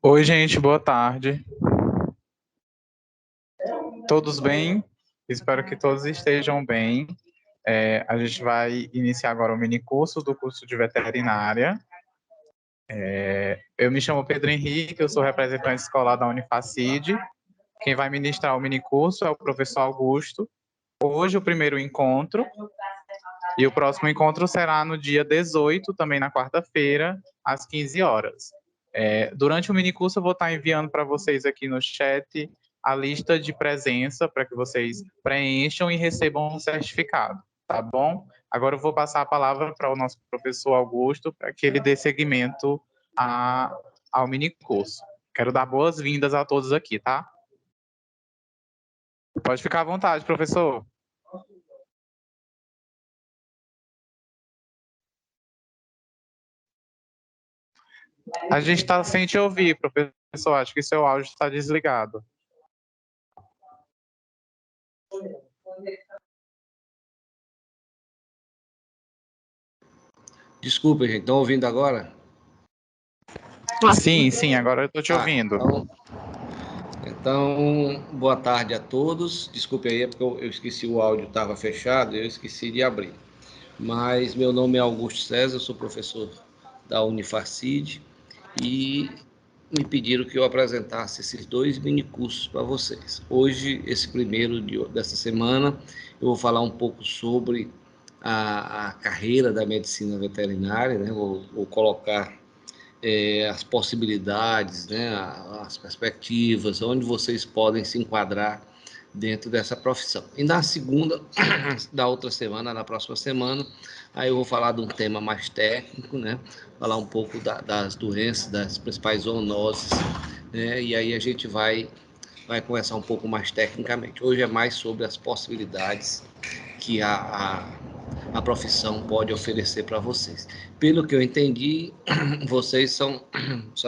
Oi, gente, boa tarde. Todos bem? Espero que todos estejam bem. A gente vai iniciar agora o minicurso do curso de veterinária. Eu me chamo Pedro Henrique, eu sou representante escolar da Unifacid. Quem vai ministrar o minicurso é o professor Augusto. Hoje o primeiro encontro, e o próximo encontro será no dia 18, também na quarta-feira, às 15 horas. Durante o minicurso eu vou estar enviando para vocês aqui no chat a lista de presença para que vocês preencham e recebam um certificado, tá bom? Agora eu vou passar a palavra para o nosso professor Augusto para que ele dê seguimento ao minicurso. Quero dar boas-vindas a todos aqui, tá? Pode ficar à vontade, professor. A gente está sem te ouvir, professor. Acho que seu áudio está desligado. Desculpa, gente. Estão ouvindo agora? Sim, agora eu estou te ouvindo. Então, boa tarde a todos. Desculpe aí, é porque eu esqueci, o áudio estava fechado e eu esqueci de abrir. Mas meu nome é Augusto César, eu sou professor da Unifacid e me pediram que eu apresentasse esses dois minicursos para vocês. Hoje, esse primeiro dessa semana, eu vou falar um pouco sobre a carreira da medicina veterinária, né? Vou colocar as possibilidades, né, as perspectivas, onde vocês podem se enquadrar dentro dessa profissão. E na segunda, da outra semana, na próxima semana, aí eu vou falar de um tema mais técnico, né, falar um pouco das doenças, das principais zoonoses, né, e aí a gente vai conversar um pouco mais tecnicamente. Hoje é mais sobre as possibilidades que a profissão pode oferecer para vocês. Pelo que eu entendi, vocês são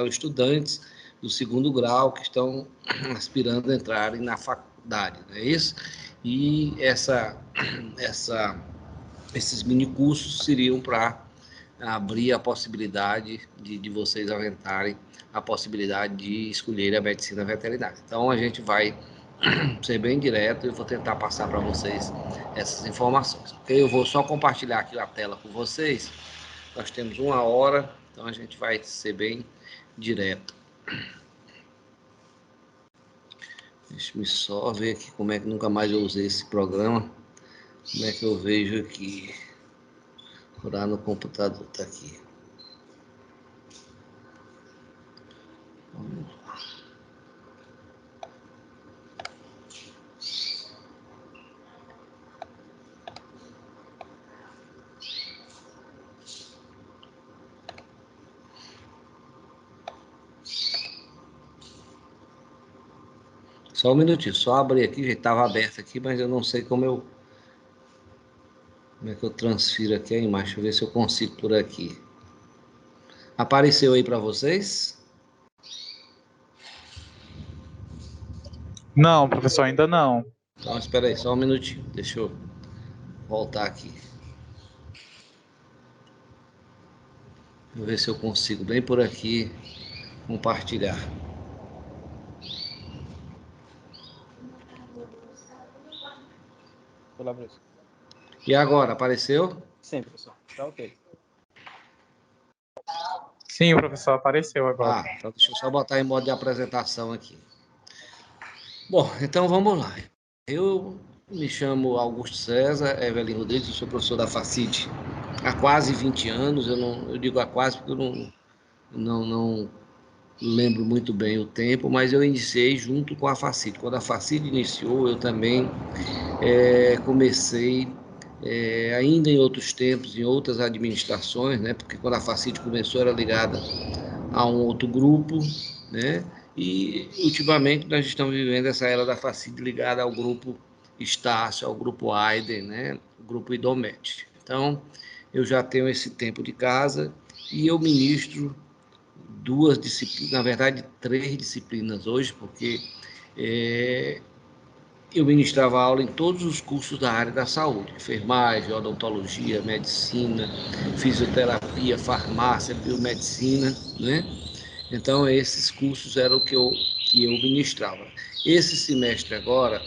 estudantes do segundo grau que estão aspirando a entrarem na faculdade, não é isso? E esses minicursos seriam para abrir a possibilidade de vocês aventarem a possibilidade de escolher a medicina veterinária. Então, a gente vai ser bem direto e vou tentar passar para vocês essas informações. Ok? Eu vou só compartilhar aqui a tela com vocês. Nós temos 1 hora, então a gente vai ser bem direto. Deixa eu só ver aqui como é que nunca mais eu usei esse programa. Como é que eu vejo aqui? Lá no computador, tá aqui. Vamos lá. Só um minutinho, só abrir aqui, já estava aberto aqui, mas eu não sei como é que eu transfiro aqui a imagem. Deixa eu ver se eu consigo por aqui. Apareceu aí para vocês? Não, professor, ainda não. Então, espera aí, só um minutinho. Deixa eu voltar aqui. Vou ver se eu consigo, bem por aqui, compartilhar. Olá, professor. E agora, apareceu? Sim, professor. Tá ok. Sim, o professor apareceu agora. Então deixa eu só botar em modo de apresentação aqui. Bom, então vamos lá. Eu me chamo Augusto César Evelyn Rodrigues, eu sou professor da Facid há quase 20 anos. Eu digo há quase porque eu não lembro muito bem o tempo, mas eu iniciei junto com a Facid. Quando a Facid iniciou, eu também comecei ainda em outros tempos, em outras administrações, né? Porque quando a Facid começou era ligada a um outro grupo, né? E ultimamente nós estamos vivendo essa era da Facid ligada ao grupo Estácio, ao grupo Aiden, né? O grupo Idomet. Então, eu já tenho esse tempo de casa e eu ministro 2 disciplinas, na verdade 3 disciplinas hoje, porque eu ministrava aula em todos os cursos da área da saúde, enfermagem, odontologia, medicina, fisioterapia, farmácia, biomedicina, né? Então, esses cursos eram que eu ministrava. Esse semestre agora,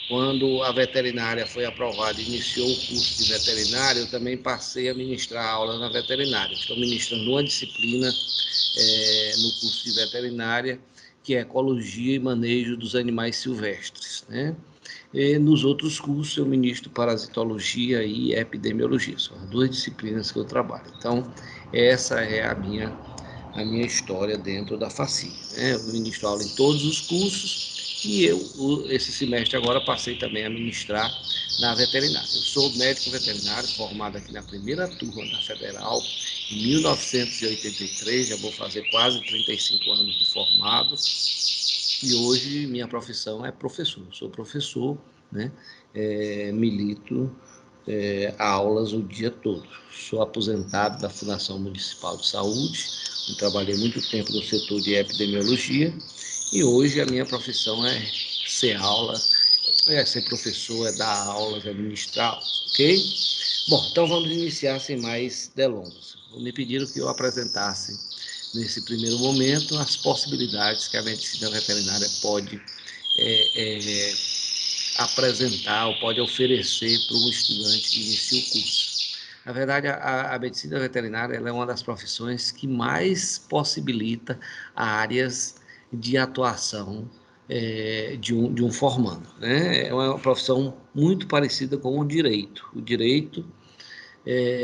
quando a veterinária foi aprovada e iniciou o curso de veterinária, eu também passei a ministrar aulas na veterinária. Estou ministrando uma disciplina no curso de veterinária, que é ecologia e manejo dos animais silvestres, né? E nos outros cursos eu ministro parasitologia e epidemiologia, são as duas disciplinas que eu trabalho. Então, essa é a minha história dentro da FACIL, né? Eu ministro aula em todos os cursos e esse semestre agora, passei também a ministrar na veterinária. Eu sou médico veterinário, formado aqui na primeira turma da Federal, em 1983, já vou fazer quase 35 anos de formado, e hoje minha profissão é professor. Eu sou professor, né? Milito aulas o dia todo. Sou aposentado da Fundação Municipal de Saúde, trabalhei muito tempo no setor de epidemiologia, e hoje a minha profissão é ser aula, ser professor, é dar aulas, é ministrar, ok? Bom, então vamos iniciar sem mais delongas. Me pediram que eu apresentasse, nesse primeiro momento, as possibilidades que a medicina veterinária pode apresentar ou pode oferecer para um estudante que inicia o curso. Na verdade, a medicina veterinária ela é uma das profissões que mais possibilita áreas de atuação de um formando, né? É uma profissão muito parecida com o direito. O direito,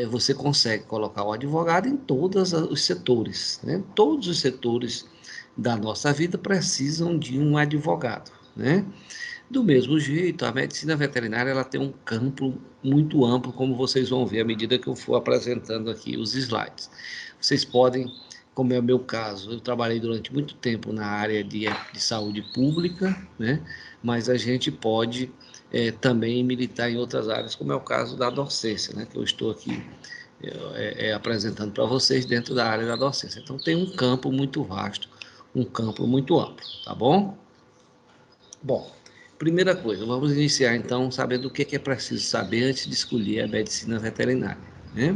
você consegue colocar o advogado em todos os setores, né? Todos os setores da nossa vida precisam de um advogado, né? Do mesmo jeito, a medicina veterinária ela tem um campo muito amplo, como vocês vão ver à medida que eu for apresentando aqui os slides. Vocês podem, como é o meu caso, eu trabalhei durante muito tempo na área de saúde pública, né? Mas a gente pode também militar em outras áreas, como é o caso da docência, né? Que eu estou aqui apresentando para vocês dentro da área da docência. Então, tem um campo muito vasto, um campo muito amplo, tá bom? Bom, primeira coisa, vamos iniciar então sabendo o que é preciso saber antes de escolher a medicina veterinária, né?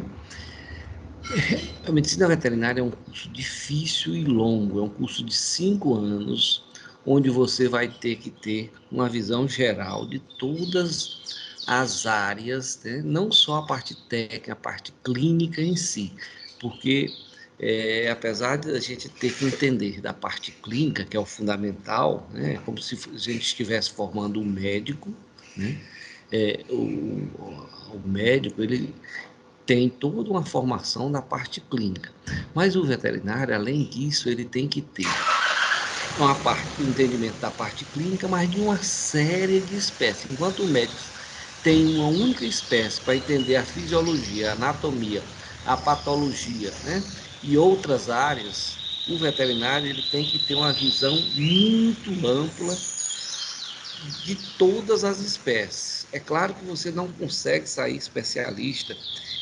A medicina veterinária é um curso difícil e longo, é um curso de 5 anos, onde você vai ter que ter uma visão geral de todas as áreas, né? Não só a parte técnica, a parte clínica em si, porque apesar de a gente ter que entender da parte clínica, que é o fundamental, né? Como se a gente estivesse formando um médico, né? O médico, ele tem toda uma formação na parte clínica, mas o veterinário, além disso, ele tem que ter um entendimento da parte clínica, mas de uma série de espécies. Enquanto o médico tem uma única espécie para entender a fisiologia, a anatomia, a patologia, né? E outras áreas, o veterinário ele tem que ter uma visão muito ampla de todas as espécies. É claro que você não consegue sair especialista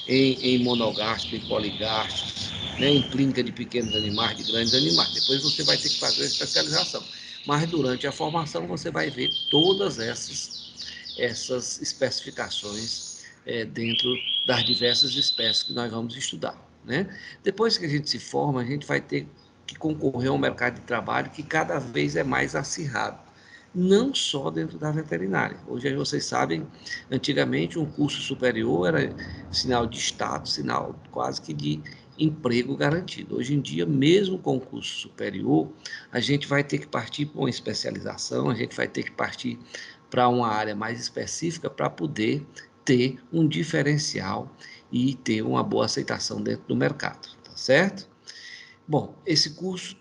em monogástricos, em poligástricos, né, em clínica de pequenos animais, de grandes animais. Depois você vai ter que fazer a especialização. Mas durante a formação você vai ver todas essas especificações dentro das diversas espécies que nós vamos estudar, né? Depois que a gente se forma, a gente vai ter que concorrer a um mercado de trabalho que cada vez é mais acirrado, não só dentro da veterinária. Hoje vocês sabem, antigamente um curso superior era sinal de status, sinal quase que de emprego garantido. Hoje em dia, mesmo com o curso superior, a gente vai ter que partir para uma especialização, a gente vai ter que partir para uma área mais específica para poder ter um diferencial e ter uma boa aceitação dentro do mercado, tá certo? Bom, esse curso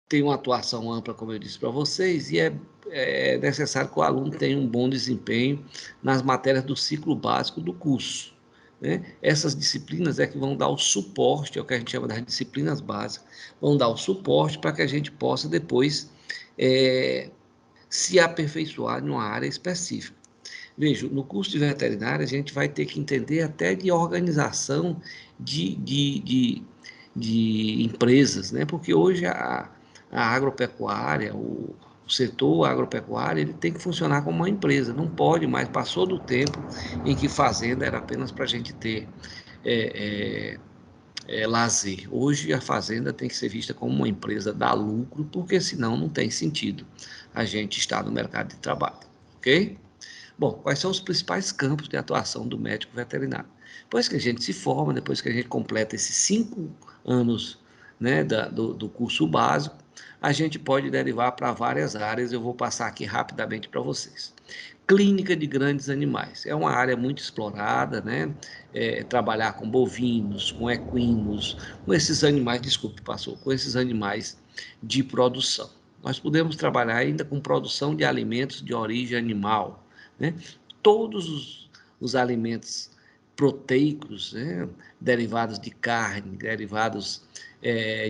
tem uma atuação ampla, como eu disse para vocês, e é necessário que o aluno tenha um bom desempenho nas matérias do ciclo básico do curso, né? Essas disciplinas é que vão dar o suporte, é o que a gente chama das disciplinas básicas, vão dar o suporte para que a gente possa depois se aperfeiçoar em uma área específica. Veja, no curso de veterinária a gente vai ter que entender até de organização de empresas, né? Porque hoje a agropecuária, O setor agropecuário ele tem que funcionar como uma empresa, não pode mais, passou do tempo em que fazenda era apenas para a gente ter lazer. Hoje a fazenda tem que ser vista como uma empresa dar lucro, porque senão não tem sentido a gente estar no mercado de trabalho, ok? Bom, quais são os principais campos de atuação do médico veterinário? Depois que a gente se forma, depois que a gente completa esses 5 anos, né, do curso básico, a gente pode derivar para várias áreas, eu vou passar aqui rapidamente para vocês. Clínica de grandes animais, é uma área muito explorada, né? Trabalhar com bovinos, com equinos, com esses animais, desculpe, passou, com esses animais de produção. Nós podemos trabalhar ainda com produção de alimentos de origem animal, né? Todos os alimentos proteicos, né? Derivados de carne, derivados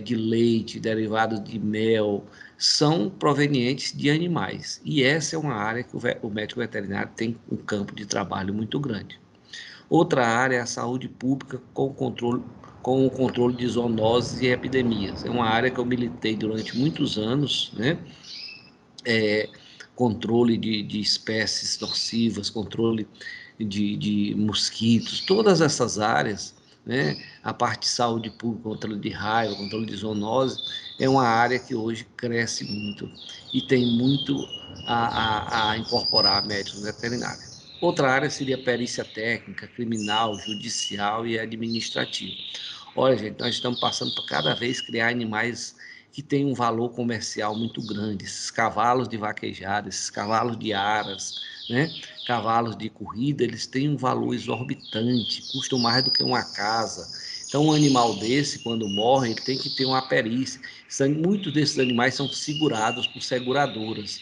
de leite, derivados de mel, são provenientes de animais. E essa é uma área que o médico veterinário tem um campo de trabalho muito grande. Outra área é a saúde pública com o controle de zoonoses e epidemias. É uma área que eu militei durante muitos anos, né? Controle de espécies nocivas, controle de mosquitos, todas essas áreas, né? A parte de saúde pública, controle de raiva, controle de zoonose, é uma área que hoje cresce muito e tem muito a incorporar médicos veterinários. Outra área seria perícia técnica, criminal, judicial e administrativa. Olha, gente, nós estamos passando por cada vez criar animais que têm um valor comercial muito grande. Esses cavalos de vaquejada, esses cavalos de aras, né? Cavalos de corrida, eles têm um valor exorbitante, custam mais do que uma casa. Então, um animal desse, quando morre, ele tem que ter uma perícia. Muitos desses animais são segurados por seguradoras.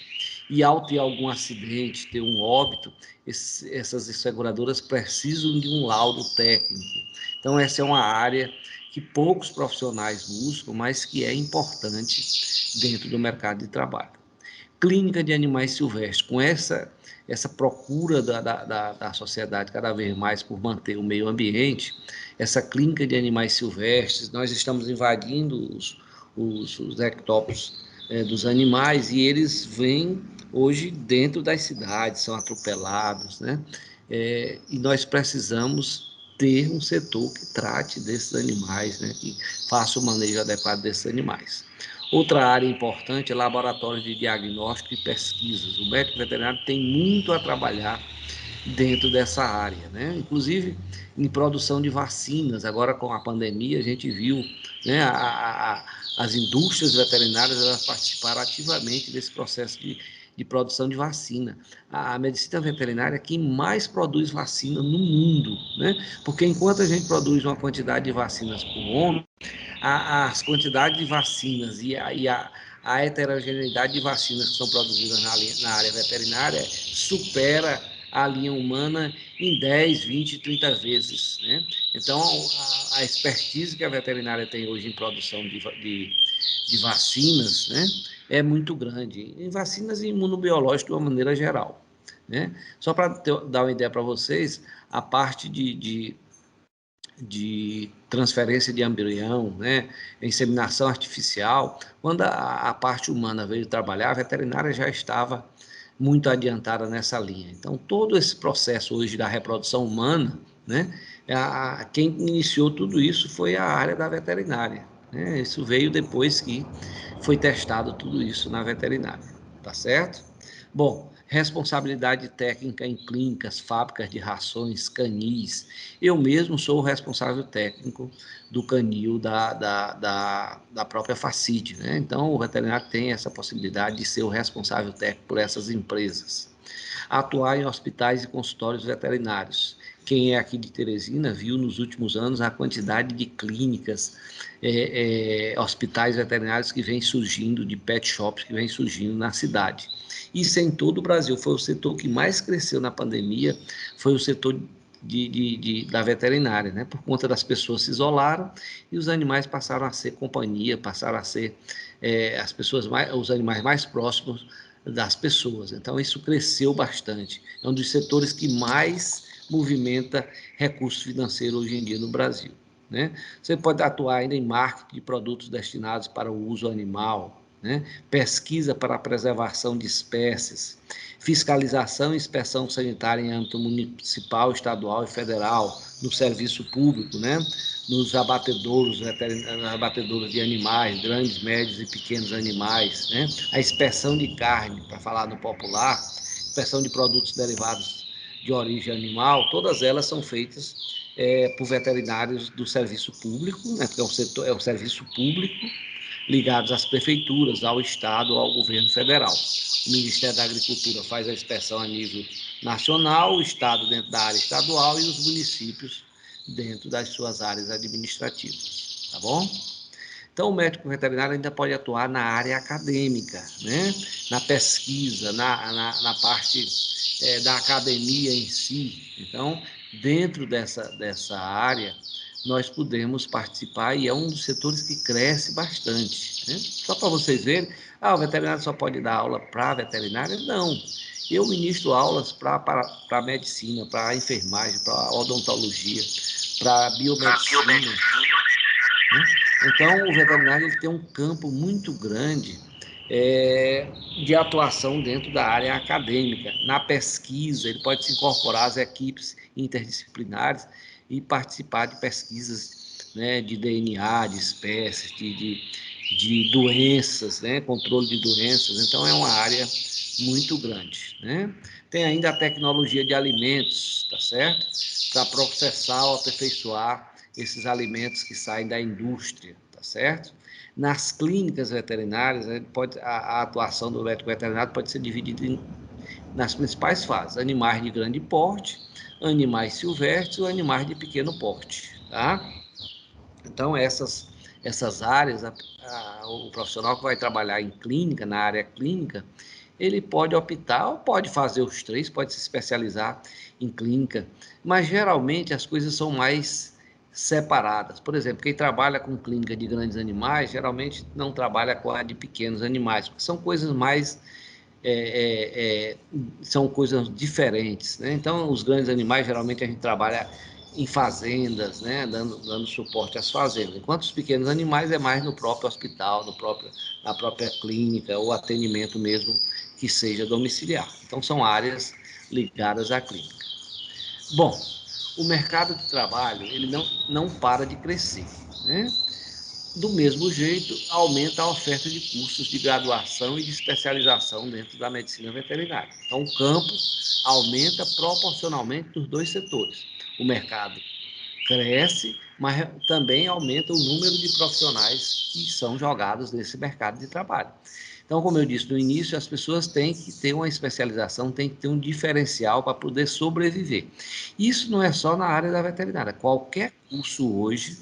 E ao ter algum acidente, ter um óbito, essas seguradoras precisam de um laudo técnico. Então, essa é uma área que poucos profissionais buscam, mas que é importante dentro do mercado de trabalho. Clínica de animais silvestres, com essa procura da sociedade cada vez mais por manter o meio ambiente, essa clínica de animais silvestres, nós estamos invadindo os ectópios dos animais e eles vêm hoje dentro das cidades, são atropelados, né? E nós precisamos ter um setor que trate desses animais, né? Que faça o manejo adequado desses animais. Outra área importante é laboratórios de diagnóstico e pesquisas. O médico veterinário tem muito a trabalhar dentro dessa área, né? Inclusive em produção de vacinas. Agora com a pandemia a gente viu, né, as indústrias veterinárias elas participaram ativamente desse processo de produção de vacina. A medicina veterinária é quem mais produz vacina no mundo, né? Porque enquanto a gente produz uma quantidade de vacinas por homem, as quantidades de vacinas a heterogeneidade de vacinas que são produzidas na área veterinária supera a linha humana em 10, 20, 30 vezes, né? Então, a expertise que a veterinária tem hoje em produção de vacinas, né, é muito grande. Em vacinas e imunobiológicas de uma maneira geral, né? Só para dar uma ideia para vocês, a parte de transferência de embrião, né, inseminação artificial, quando a parte humana veio trabalhar, a veterinária já estava muito adiantada nessa linha. Então, todo esse processo hoje da reprodução humana, né, quem iniciou tudo isso foi a área da veterinária, né? Isso veio depois que foi testado tudo isso na veterinária, tá certo? Bom, responsabilidade técnica em clínicas, fábricas de rações, canis. Eu mesmo sou o responsável técnico do canil da própria Facide, né? Então, o veterinário tem essa possibilidade de ser o responsável técnico por essas empresas. Atuar em hospitais e consultórios veterinários. Quem é aqui de Teresina viu nos últimos anos a quantidade de clínicas, hospitais veterinários que vem surgindo, de pet shops que vem surgindo na cidade. Isso é em todo o Brasil. Foi o setor que mais cresceu na pandemia, foi o setor da veterinária, né? Por conta das pessoas se isolaram e os animais passaram a ser companhia, passaram a ser os animais mais próximos das pessoas. Então, isso cresceu bastante. É um dos setores que mais movimenta recursos financeiros hoje em dia no Brasil, né? Você pode atuar ainda em marketing de produtos destinados para o uso animal, né? Pesquisa para a preservação de espécies, fiscalização e inspeção sanitária em âmbito municipal, estadual e federal, no serviço público, né? Nos abatedouros, abatedouros de animais, grandes, médios e pequenos animais, né? A inspeção de carne, para falar no popular, inspeção de produtos derivados de origem animal, todas elas são feitas por veterinários do serviço público, né? Porque é um serviço público, ligados às prefeituras, ao Estado ou ao governo federal. O Ministério da Agricultura faz a inspeção a nível nacional, o Estado dentro da área estadual e os municípios dentro das suas áreas administrativas, tá bom? Então, o médico veterinário ainda pode atuar na área acadêmica, né? Na pesquisa, na parte da academia em si. Então, dentro dessa área, nós podemos participar e é um dos setores que cresce bastante, né? Só para vocês verem, o veterinário só pode dar aula para veterinária? Não. Eu ministro aulas para medicina, para enfermagem, para odontologia, para biomedicina, né? Então, o veterinário ele tem um campo muito grande de atuação dentro da área acadêmica. Na pesquisa, ele pode se incorporar às equipes interdisciplinares e participar de pesquisas, né, de DNA, de espécies, de doenças, né, controle de doenças. Então, é uma área muito grande, né? Tem ainda a tecnologia de alimentos, tá certo? Para processar ou aperfeiçoar esses alimentos que saem da indústria, tá certo? Nas clínicas veterinárias, a atuação do médico veterinário pode ser dividida nas principais fases: animais de grande porte, animais silvestres ou animais de pequeno porte, tá? Então, essas áreas, o profissional que vai trabalhar em clínica, na área clínica, ele pode optar ou pode fazer os três, pode se especializar em clínica, mas geralmente as coisas são mais separadas. Por exemplo, quem trabalha com clínica de grandes animais, geralmente não trabalha com a de pequenos animais, porque são coisas mais são coisas diferentes, né? Então, os grandes animais, geralmente a gente trabalha em fazendas, né? Dando suporte às fazendas, enquanto os pequenos animais é mais no próprio hospital, na própria clínica, ou atendimento mesmo que seja domiciliar. Então, são áreas ligadas à clínica. Bom, o mercado de trabalho ele não para de crescer, né? Do mesmo jeito, aumenta a oferta de cursos de graduação e de especialização dentro da medicina veterinária. Então, o campo aumenta proporcionalmente dos dois setores. O mercado cresce, mas também aumenta o número de profissionais que são jogados nesse mercado de trabalho. Então, como eu disse no início, as pessoas têm que ter uma especialização, têm que ter um diferencial para poder sobreviver. Isso não é só na área da veterinária. Qualquer curso hoje,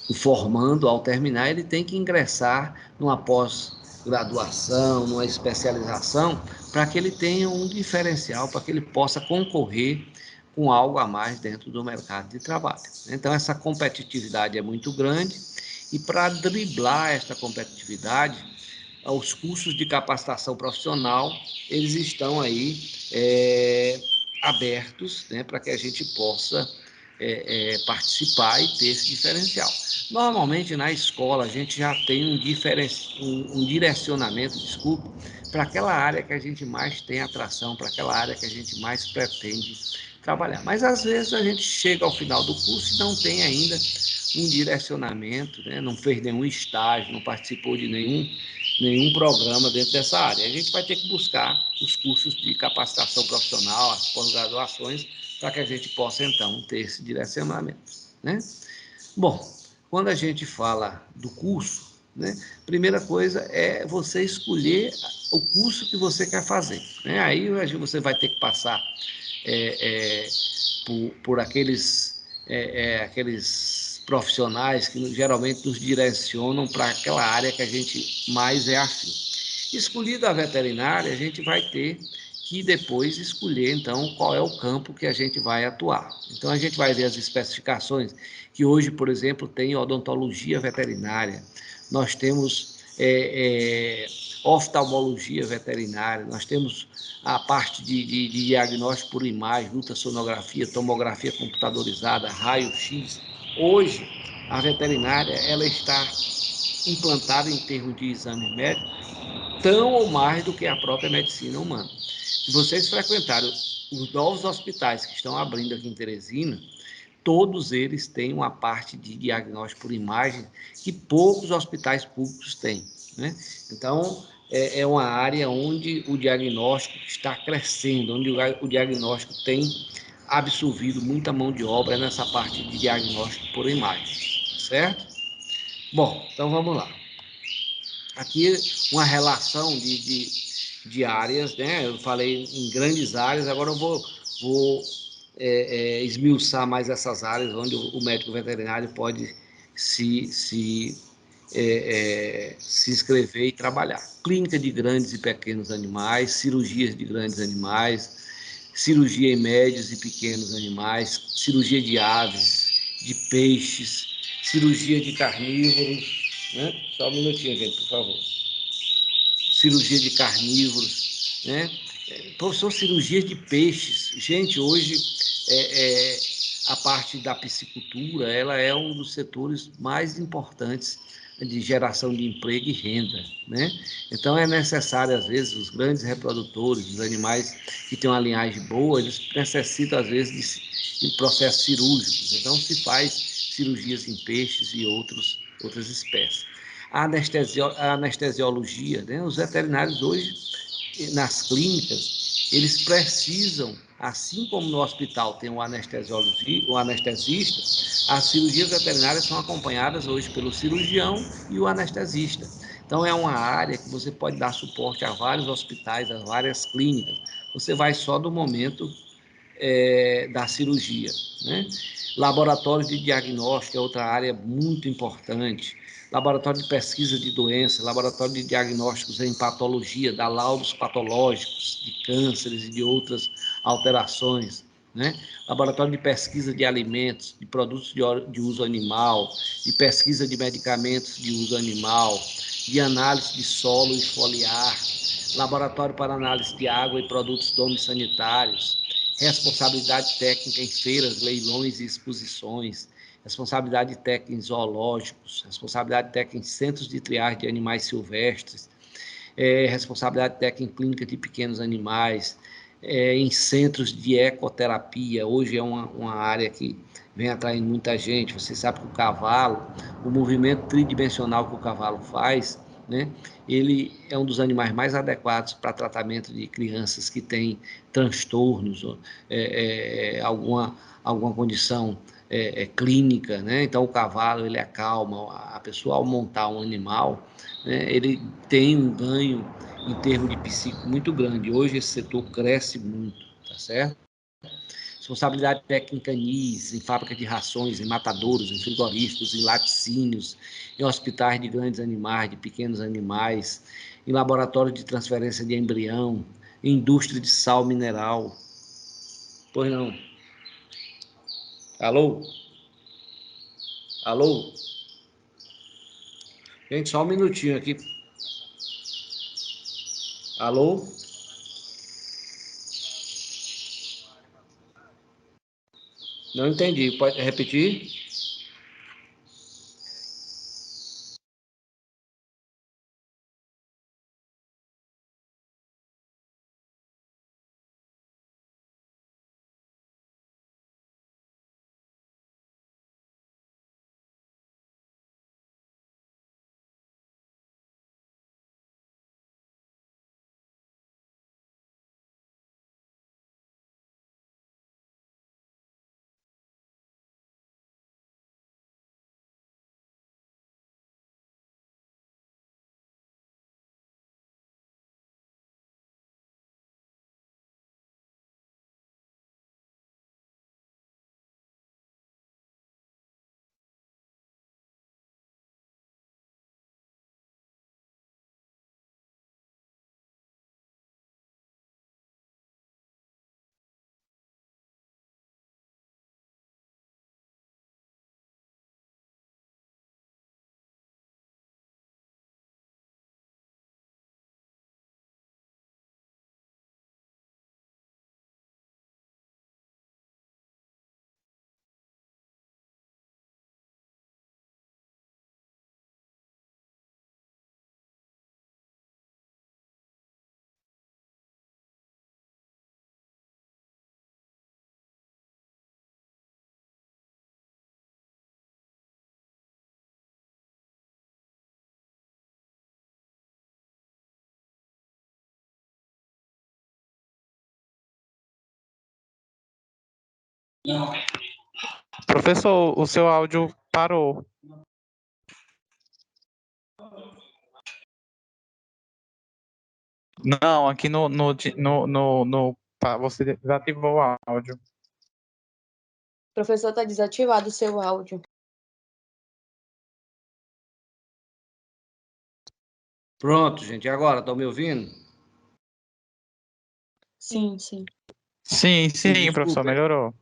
o formando, ao terminar, ele tem que ingressar numa pós-graduação, numa especialização, para que ele tenha um diferencial, para que ele possa concorrer com algo a mais dentro do mercado de trabalho. Então, essa competitividade é muito grande e para driblar esta competitividade, os cursos de capacitação profissional, eles estão aí abertos, né, para que a gente possa participar e ter esse diferencial. Normalmente, na escola, a gente já tem um direcionamento, para aquela área que a gente mais tem atração, para aquela área que a gente mais pretende trabalhar. Mas, às vezes, a gente chega ao final do curso e não tem ainda um direcionamento, né? Não fez nenhum estágio, não participou de nenhum programa dentro dessa área. A gente vai ter que buscar os cursos de capacitação profissional, as pós-graduações, para que a gente possa, então, ter esse direcionamento, né? Bom, quando a gente fala do curso, né, primeira coisa é você escolher o curso que você quer fazer, né? Aí você vai ter que passar por aqueles profissionais que geralmente nos direcionam para aquela área que a gente mais é afim. Escolhida a veterinária, a gente vai ter que depois escolher, então, qual é o campo que a gente vai atuar. Então, a gente vai ver as especificações, que hoje, por exemplo, tem odontologia veterinária, nós temos oftalmologia veterinária, nós temos a parte de diagnóstico por imagem, ultrassonografia, tomografia computadorizada, raio-x. Hoje, a veterinária ela está implantada em termos de exame médico, tão ou mais do que a própria medicina humana. Se vocês frequentarem os novos hospitais que estão abrindo aqui em Teresina, todos eles têm uma parte de diagnóstico por imagem que poucos hospitais públicos têm, né? Então, é uma área onde o diagnóstico está crescendo, onde o diagnóstico tem absorvido muita mão de obra nessa parte de diagnóstico por imagem, certo? Bom, então vamos lá. Aqui uma relação de áreas, né? Eu falei em grandes áreas, agora eu vou esmiuçar mais essas áreas onde o médico veterinário pode se inscrever e trabalhar. Clínica de grandes e pequenos animais, cirurgias de grandes animais, cirurgia em médios e pequenos animais, cirurgia de aves, de peixes, cirurgia de carnívoros, né? Só um minutinho, gente, por favor. Cirurgia de carnívoros, né? Professor, cirurgia de peixes. Gente, hoje a parte da piscicultura, ela é um dos setores mais importantes de geração de emprego e renda, né? Então é necessário, às vezes, os grandes reprodutores, os animais que têm uma linhagem boa, eles necessitam, às vezes, de processos cirúrgicos. Então se faz cirurgias em peixes e outras espécies. A anestesiologia, né? Os veterinários hoje, nas clínicas, eles precisam, assim como no hospital tem o anestesista, as cirurgias veterinárias são acompanhadas hoje pelo cirurgião e o anestesista. Então é uma área que você pode dar suporte a vários hospitais, a várias clínicas. Você vai só do momento da cirurgia, né? Laboratório de diagnóstico é outra área muito importante. Laboratório de pesquisa de doenças, laboratório de diagnósticos em patologia, dá laudos patológicos de cânceres e de outras alterações, né? Laboratório de pesquisa de alimentos, de produtos de uso animal, de pesquisa de medicamentos de uso animal, de análise de solo e foliar, laboratório para análise de água e produtos domissanitários, responsabilidade técnica em feiras, leilões e exposições, responsabilidade técnica em zoológicos, responsabilidade técnica em centros de triagem de animais silvestres, responsabilidade técnica em clínica de pequenos animais, em centros de ecoterapia. Hoje é uma área que vem atraindo muita gente. Você sabe que o cavalo, o movimento tridimensional que o cavalo faz, né? Ele é um dos animais mais adequados para tratamento de crianças que têm transtornos, alguma condição clínica, né? Então o cavalo ele acalma a pessoa ao montar um animal, né? Ele tem um ganho em termos de psico muito grande. Hoje esse setor cresce muito, tá certo? Responsabilidade técnica em NIS, em fábricas de rações, em matadouros, em frigoríficos, em laticínios, em hospitais de grandes animais, de pequenos animais, em laboratório de transferência de embrião, em indústria de sal mineral. Pois não. Alô? Alô? Gente, só um minutinho aqui. Alô? Não entendi. Pode repetir? Professor, o seu áudio parou. Não, aqui você desativou o áudio. Professor, está desativado o seu áudio. Pronto, gente. E agora, estão me ouvindo? Sim, sim. Sim, professor, Desculpe. melhorou.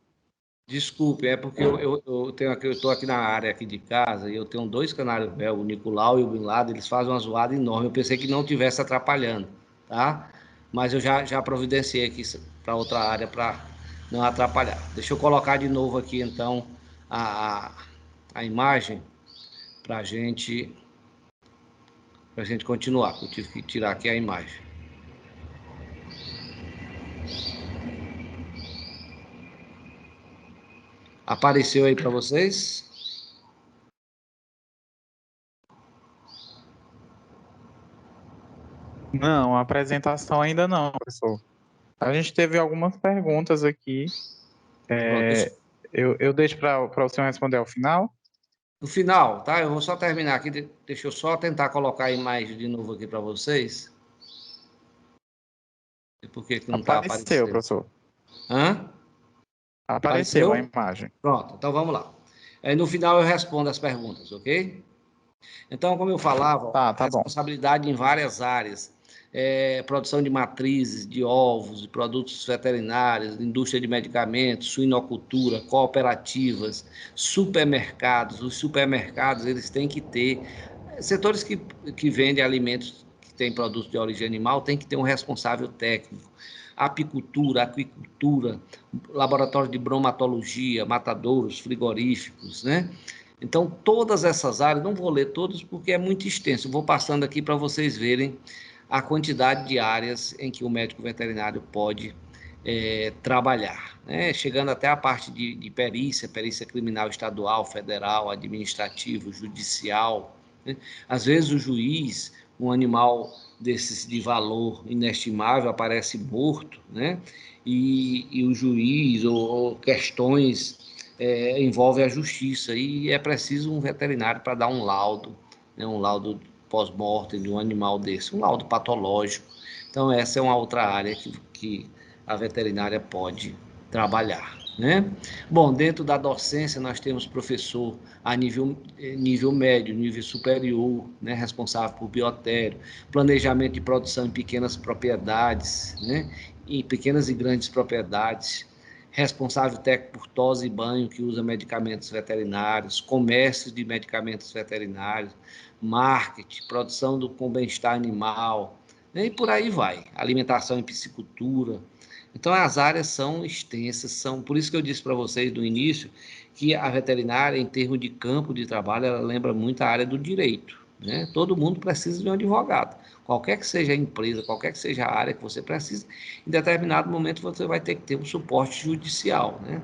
Desculpe, é porque eu estou aqui na área aqui de casa e eu tenho 2 canários belgas, o Nicolau e o Bin Laden, eles fazem uma zoada enorme. Eu pensei que não estivesse atrapalhando, tá? Mas eu já providenciei aqui para outra área para não atrapalhar. Deixa eu colocar de novo aqui, então, a imagem para a gente continuar. Eu tive que tirar aqui a imagem. Apareceu aí para vocês? Não, a apresentação ainda não, professor. A gente teve algumas perguntas aqui. Eu deixo para o senhor responder ao final? No final, tá? Eu vou só terminar aqui. Deixa eu só tentar colocar a imagem de novo aqui para vocês. E por que não está Apareceu, aparecendo? professor. Hã? Apareceu a Apareceu? imagem. Pronto, então vamos lá. Aí no final eu respondo as perguntas, ok? Então, como eu falava, Tá bom. responsabilidade em várias áreas. Produção de matrizes, de ovos, de produtos veterinários, indústria de medicamentos, suinocultura, cooperativas, supermercados. Os supermercados, eles têm que ter... Setores que vendem alimentos que têm produtos de origem animal, tem que ter um responsável técnico. Apicultura, aquicultura, laboratório de bromatologia, matadouros, frigoríficos, né? Então, todas essas áreas, não vou ler todas porque é muito extenso, vou passando aqui para vocês verem a quantidade de áreas em que o médico veterinário pode trabalhar, né? Chegando até a parte de perícia criminal estadual, federal, administrativo, judicial, né? Às vezes o juiz, um animal desses de valor inestimável, aparece morto, né? E o juiz ou questões envolve a justiça e é preciso um veterinário para dar um laudo, né, um laudo pós-mortem de um animal desse, um laudo patológico. Então essa é uma outra área que a veterinária pode trabalhar, né? Bom, dentro da docência nós temos professor a nível médio, nível superior, né, responsável por biotério, planejamento de produção em pequenas propriedades, né, em pequenas e grandes propriedades, responsável técnico por tosse e banho, que usa medicamentos veterinários, comércio de medicamentos veterinários, marketing, produção com bem-estar animal, né, e por aí vai. Alimentação e piscicultura. Então, as áreas são extensas, por isso que eu disse para vocês no início que a veterinária, em termos de campo de trabalho, ela lembra muito a área do direito, né? Todo mundo precisa de um advogado. Qualquer que seja a empresa, qualquer que seja a área que você precisa, em determinado momento você vai ter que ter um suporte judicial, né?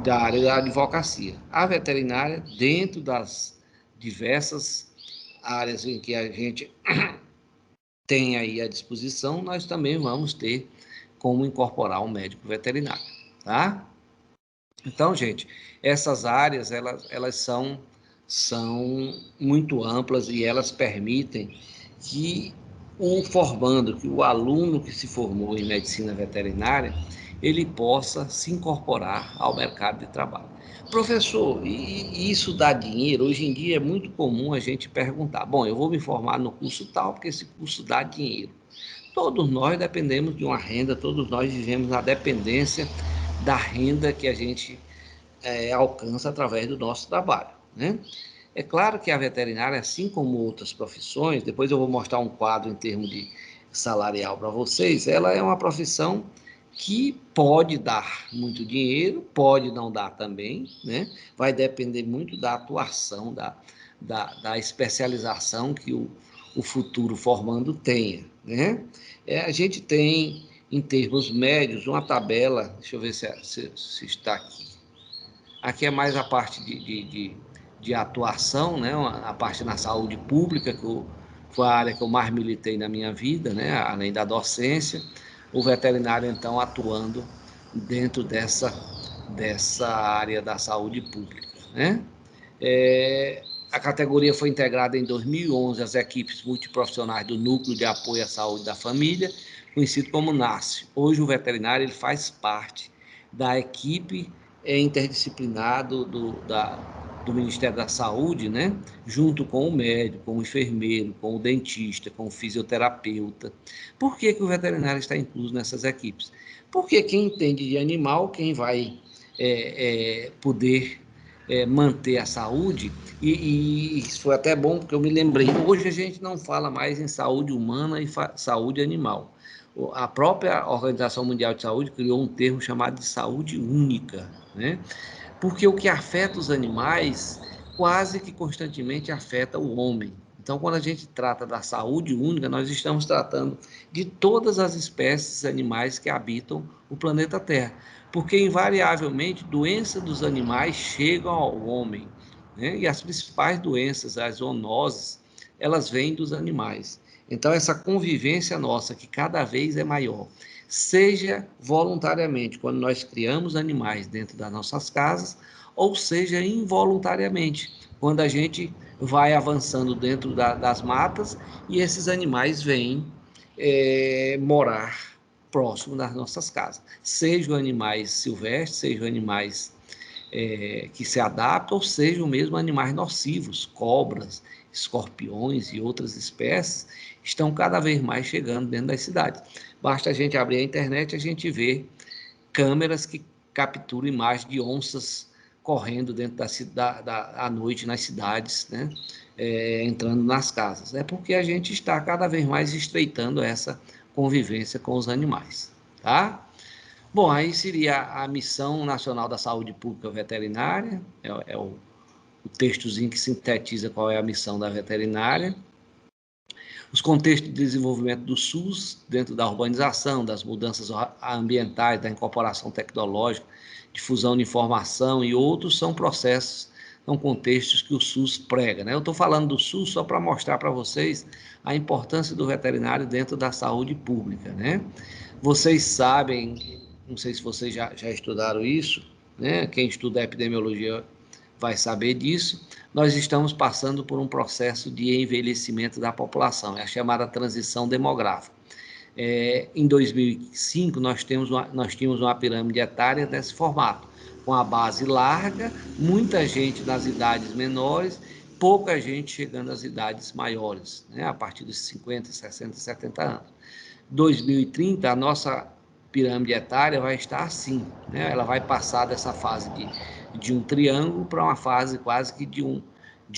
Da área da advocacia. A veterinária, dentro das diversas áreas em que a gente tem aí à disposição, nós também vamos ter como incorporar um médico veterinário, tá? Então, gente, essas áreas, elas são muito amplas e elas permitem que que o aluno que se formou em medicina veterinária, ele possa se incorporar ao mercado de trabalho. Professor, e isso dá dinheiro? Hoje em dia é muito comum a gente perguntar, bom, eu vou me formar no curso tal, porque esse curso dá dinheiro. Todos nós dependemos de uma renda, todos nós vivemos na dependência da renda que a gente alcança através do nosso trabalho, né? É claro que a veterinária, assim como outras profissões, depois eu vou mostrar um quadro em termos de salarial para vocês, ela é uma profissão que pode dar muito dinheiro, pode não dar também, né? Vai depender muito da atuação, da especialização que o futuro formando tenha, né? A gente tem, em termos médios, uma tabela, deixa eu ver se está aqui. Aqui é mais a parte de atuação, né? A parte na saúde pública, foi a área que eu mais militei na minha vida, né? Além da docência. O veterinário, então, atuando dentro dessa área da saúde pública, né? A categoria foi integrada em 2011 às equipes multiprofissionais do Núcleo de Apoio à Saúde da Família, conhecido como NASF. Hoje o veterinário ele faz parte da equipe interdisciplinar do Ministério da Saúde, né? Junto com o médico, com o enfermeiro, com o dentista, com o fisioterapeuta. Por que o veterinário está incluso nessas equipes? Porque quem entende de animal, quem vai poder manter a saúde, e isso foi até bom, porque eu me lembrei, hoje a gente não fala mais em saúde humana e saúde animal. A própria Organização Mundial de Saúde criou um termo chamado de saúde única, né? Porque o que afeta os animais quase que constantemente afeta o homem. Então, quando a gente trata da saúde única, nós estamos tratando de todas as espécies animais que habitam o planeta Terra, porque invariavelmente doenças dos animais chegam ao homem, né? E as principais doenças, as zoonoses, elas vêm dos animais. Então, essa convivência nossa, que cada vez é maior, seja voluntariamente, quando nós criamos animais dentro das nossas casas, ou seja involuntariamente, quando a gente vai avançando dentro das matas e esses animais vêm morar próximo das nossas casas. Sejam animais silvestres, sejam animais que se adaptam, ou sejam mesmo animais nocivos, cobras, escorpiões e outras espécies, estão cada vez mais chegando dentro das cidades. Basta a gente abrir a internet e a gente vê câmeras que capturam imagens de onças correndo dentro à noite nas cidades, né? Entrando nas casas. É porque a gente está cada vez mais estreitando essa convivência com os animais, tá? Bom, aí seria a Missão Nacional da Saúde Pública Veterinária, o textozinho que sintetiza qual é a missão da veterinária. Os contextos de desenvolvimento do SUS, dentro da urbanização, das mudanças ambientais, da incorporação tecnológica, difusão de informação e outros são processos, são contextos que o SUS prega, né? Eu estou falando do SUS só para mostrar para vocês a importância do veterinário dentro da saúde pública, né? Vocês sabem, não sei se vocês já estudaram isso, né? Quem estuda epidemiologia vai saber disso. Nós estamos passando por um processo de envelhecimento da população, é a chamada transição demográfica. Em 2005, nós tínhamos uma pirâmide etária desse formato, com a base larga, muita gente nas idades menores, pouca gente chegando às idades maiores, né? A partir dos 50, 60, 70 anos. 2030, a nossa pirâmide etária vai estar assim, né? Ela vai passar dessa fase de um triângulo para uma fase quase que de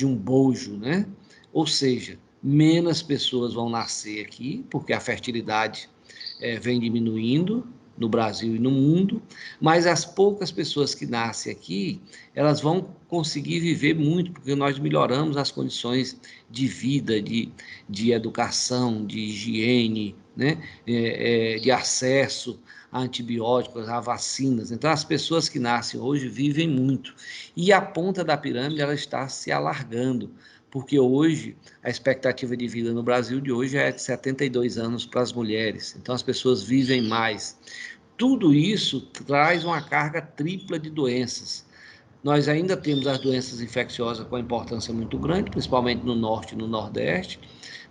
um bojo, né? Ou seja, menos pessoas vão nascer aqui, porque a fertilidade vem diminuindo no Brasil e no mundo, mas as poucas pessoas que nascem aqui, elas vão conseguir viver muito, porque nós melhoramos as condições de vida, de educação, de higiene, né? De acesso a antibióticos, a vacinas. Então, as pessoas que nascem hoje vivem muito. E a ponta da pirâmide ela está se alargando, porque hoje a expectativa de vida no Brasil de hoje é de 72 anos para as mulheres. Então, as pessoas vivem mais. Tudo isso traz uma carga tripla de doenças. Nós ainda temos as doenças infecciosas com importância muito grande, principalmente no norte e no nordeste,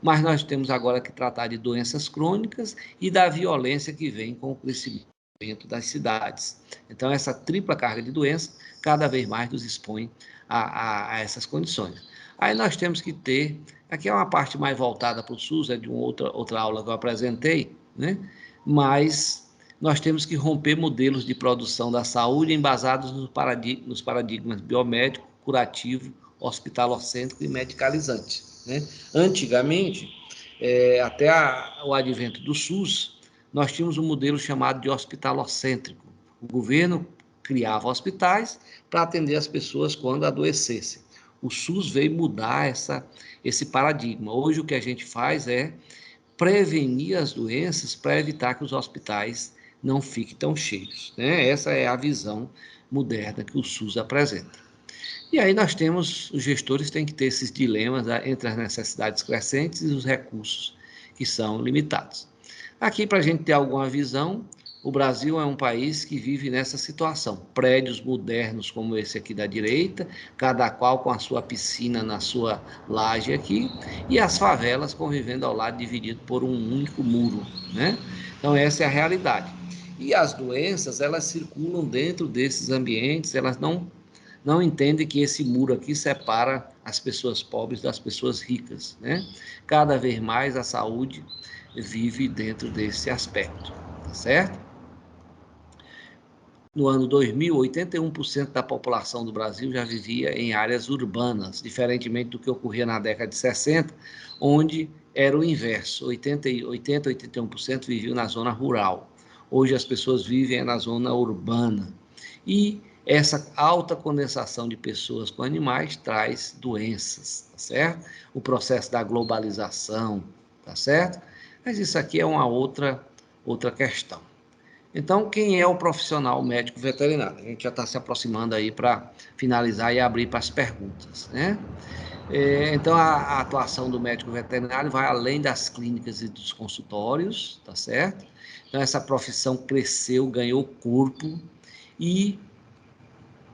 mas nós temos agora que tratar de doenças crônicas e da violência que vem com o crescimento das cidades. Então, essa tripla carga de doenças cada vez mais nos expõe a essas condições. Aí nós temos que ter, aqui é uma parte mais voltada para o SUS, é de uma outra aula que eu apresentei, né? Mas nós temos que romper modelos de produção da saúde embasados nos paradigmas biomédico, curativo, hospitalocêntrico e medicalizante, né? Antigamente, até o advento do SUS, nós tínhamos um modelo chamado de hospitalocêntrico. O governo criava hospitais para atender as pessoas quando adoecessem. O SUS veio mudar esse paradigma. Hoje o que a gente faz é prevenir as doenças para evitar que os hospitais não fiquem tão cheios, né? Essa é a visão moderna que o SUS apresenta. E aí nós temos, os gestores têm que ter esses dilemas entre as necessidades crescentes e os recursos que são limitados. Aqui, para a gente ter alguma visão, o Brasil é um país que vive nessa situação. Prédios modernos como esse aqui da direita, cada qual com a sua piscina na sua laje aqui, e as favelas convivendo ao lado, dividido por um único muro, né? Então, essa é a realidade. E as doenças, elas circulam dentro desses ambientes, elas não entendem que esse muro aqui separa as pessoas pobres das pessoas ricas, né? Cada vez mais a saúde vive dentro desse aspecto, tá certo? No ano 2000, 81% da população do Brasil já vivia em áreas urbanas, diferentemente do que ocorria na década de 60, onde era o inverso, 81% viviam na zona rural. Hoje as pessoas vivem na zona urbana. E essa alta condensação de pessoas com animais traz doenças, tá certo? O processo da globalização, tá certo? Mas isso aqui é uma outra questão. Então, quem é o profissional médico veterinário? A gente já está se aproximando aí para finalizar e abrir para as perguntas, né? Então, a atuação do médico veterinário vai além das clínicas e dos consultórios, tá certo? Então, essa profissão cresceu, ganhou corpo e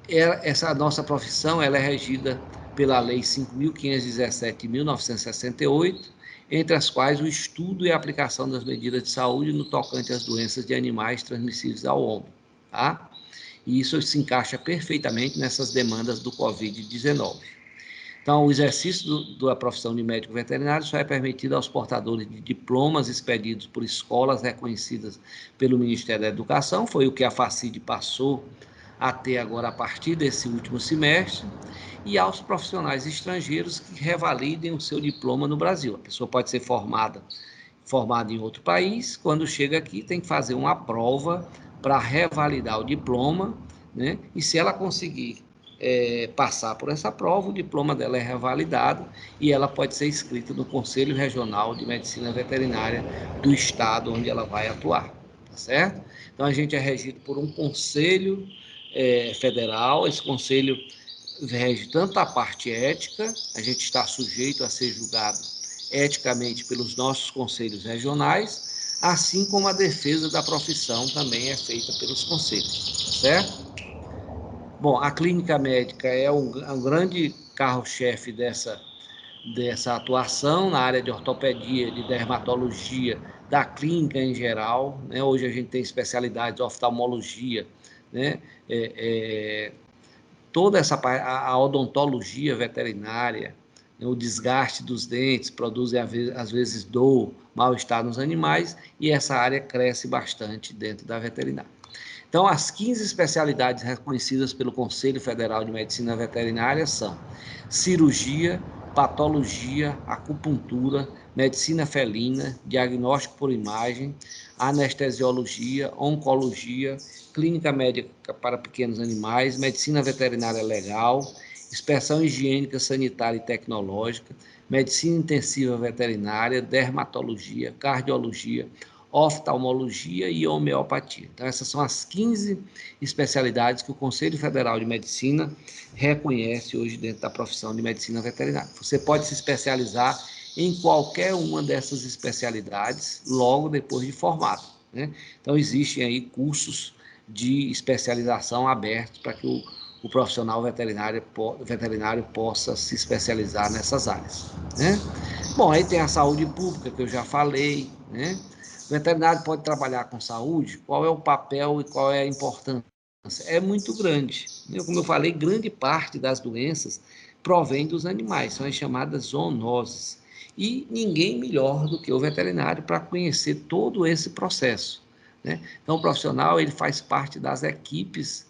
essa nossa profissão ela é regida pela Lei 5.517 de 1968, entre as quais o estudo e a aplicação das medidas de saúde no tocante às doenças de animais transmissíveis ao homem, tá? E isso se encaixa perfeitamente nessas demandas do Covid-19. Então, o exercício da profissão de médico veterinário só é permitido aos portadores de diplomas expedidos por escolas reconhecidas pelo Ministério da Educação, foi o que a FACID passou até agora a partir desse último semestre, e aos profissionais estrangeiros que revalidem o seu diploma no Brasil. A pessoa pode ser formada em outro país, quando chega aqui tem que fazer uma prova para revalidar o diploma, né? E se ela conseguir passar por essa prova, o diploma dela é revalidado e ela pode ser inscrita no Conselho Regional de Medicina Veterinária do estado onde ela vai atuar, tá certo? Então, a gente é regido por um conselho federal, esse conselho rege tanto a parte ética, a gente está sujeito a ser julgado eticamente pelos nossos conselhos regionais, assim como a defesa da profissão também é feita pelos conselhos, tá certo? Bom, a clínica médica é um grande carro-chefe dessa atuação na área de ortopedia, de dermatologia, da clínica em geral, né? Hoje a gente tem especialidades de oftalmologia, né? Toda essa parte, a odontologia veterinária, né? O desgaste dos dentes produz às vezes dor, mal-estar nos animais, e essa área cresce bastante dentro da veterinária. Então, as 15 especialidades reconhecidas pelo Conselho Federal de Medicina Veterinária são cirurgia, patologia, acupuntura, medicina felina, diagnóstico por imagem, anestesiologia, oncologia, clínica médica para pequenos animais, medicina veterinária legal, inspeção higiênica, sanitária e tecnológica, medicina intensiva veterinária, dermatologia, cardiologia, oftalmologia e homeopatia. Então, essas são as 15 especialidades que o Conselho Federal de Medicina reconhece hoje dentro da profissão de medicina veterinária. Você pode se especializar em qualquer uma dessas especialidades logo depois de formado, né? Então, existem aí cursos de especialização abertos para que o profissional veterinário possa se especializar nessas áreas, né? Bom, aí tem a saúde pública, que eu já falei, né? O veterinário pode trabalhar com saúde? Qual é o papel e qual é a importância? É muito grande. Como eu falei, grande parte das doenças provém dos animais, são as chamadas zoonoses. E ninguém melhor do que o veterinário para conhecer todo esse processo, né? Então, o profissional ele faz parte das equipes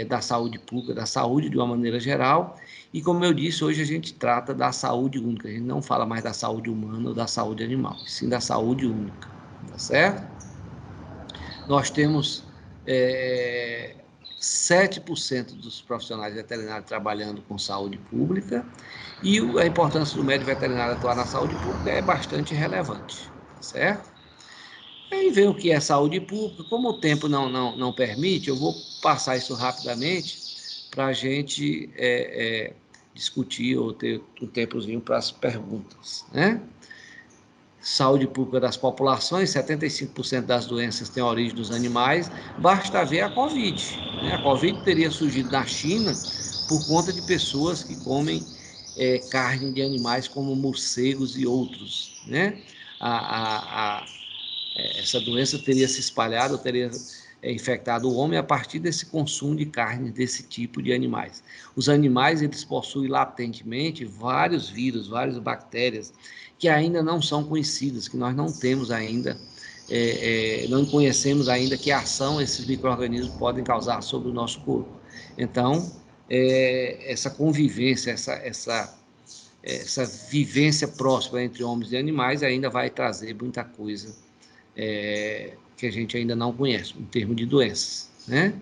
da saúde pública, da saúde de uma maneira geral, e como eu disse, hoje a gente trata da saúde única, a gente não fala mais da saúde humana ou da saúde animal, sim da saúde única, tá certo? Nós temos 7% dos profissionais veterinários trabalhando com saúde pública, e a importância do médico veterinário atuar na saúde pública é bastante relevante, tá certo? Aí vem o que é saúde pública. Como o tempo não permite, eu vou passar isso rapidamente para a gente discutir ou ter um tempozinho para as perguntas, né? saúde pública das populações, 75% das doenças têm origem dos animais, basta ver a Covid, né? A Covid teria surgido na China por conta de pessoas que comem carne de animais como morcegos e outros, né? Essa doença teria se espalhado, teria infectado o homem a partir desse consumo de carne desse tipo de animais. Os animais, eles possuem latentemente vários vírus, várias bactérias que ainda não são conhecidas, que nós não temos ainda, não conhecemos ainda que ação esses micro-organismos podem causar sobre o nosso corpo. Então, essa convivência, essa vivência próxima entre homens e animais ainda vai trazer muita coisa que a gente ainda não conhece, em termos de doenças, né?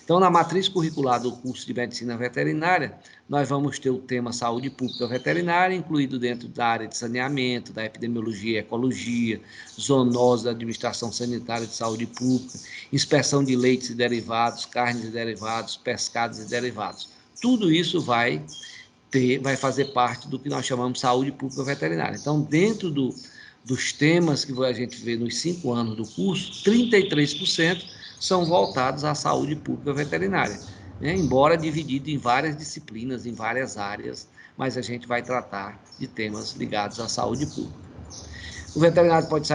Então, na matriz curricular do curso de Medicina Veterinária, nós vamos ter o tema Saúde Pública Veterinária, incluído dentro da área de saneamento, da epidemiologia e ecologia, zoonose da administração sanitária de saúde pública, inspeção de leites e derivados, carnes e derivados, pescados e derivados. Tudo isso vai fazer parte do que nós chamamos de saúde pública veterinária. Então, dentro dos temas que a gente vê nos 5 anos do curso, 33% são voltados à saúde pública veterinária, né? Embora dividido em várias disciplinas, em várias áreas, mas a gente vai tratar de temas ligados à saúde pública. O veterinário pode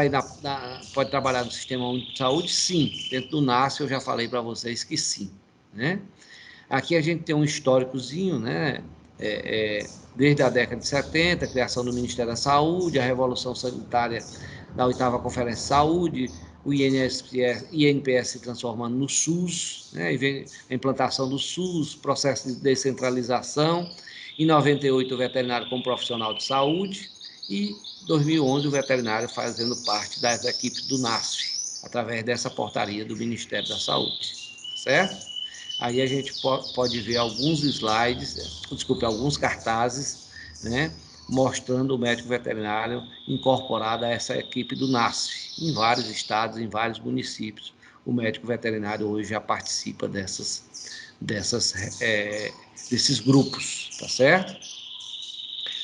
pode trabalhar no Sistema Único de Saúde? Sim. Dentro do NASF eu já falei para vocês que sim, né? Aqui a gente tem um históricozinho, né? Desde a década de 70, a criação do Ministério da Saúde, a Revolução Sanitária da 8ª Conferência de Saúde, o INPS se transformando no SUS, né? E vem a implantação do SUS, processo de descentralização. Em 98, o veterinário como profissional de saúde. E em 2011, o veterinário fazendo parte das equipes do NASF, através dessa portaria do Ministério da Saúde, certo? Aí a gente pode ver alguns slides, alguns cartazes, né, mostrando o médico veterinário incorporado a essa equipe do NASF, em vários estados, em vários municípios. O médico veterinário hoje já participa desses grupos, tá certo?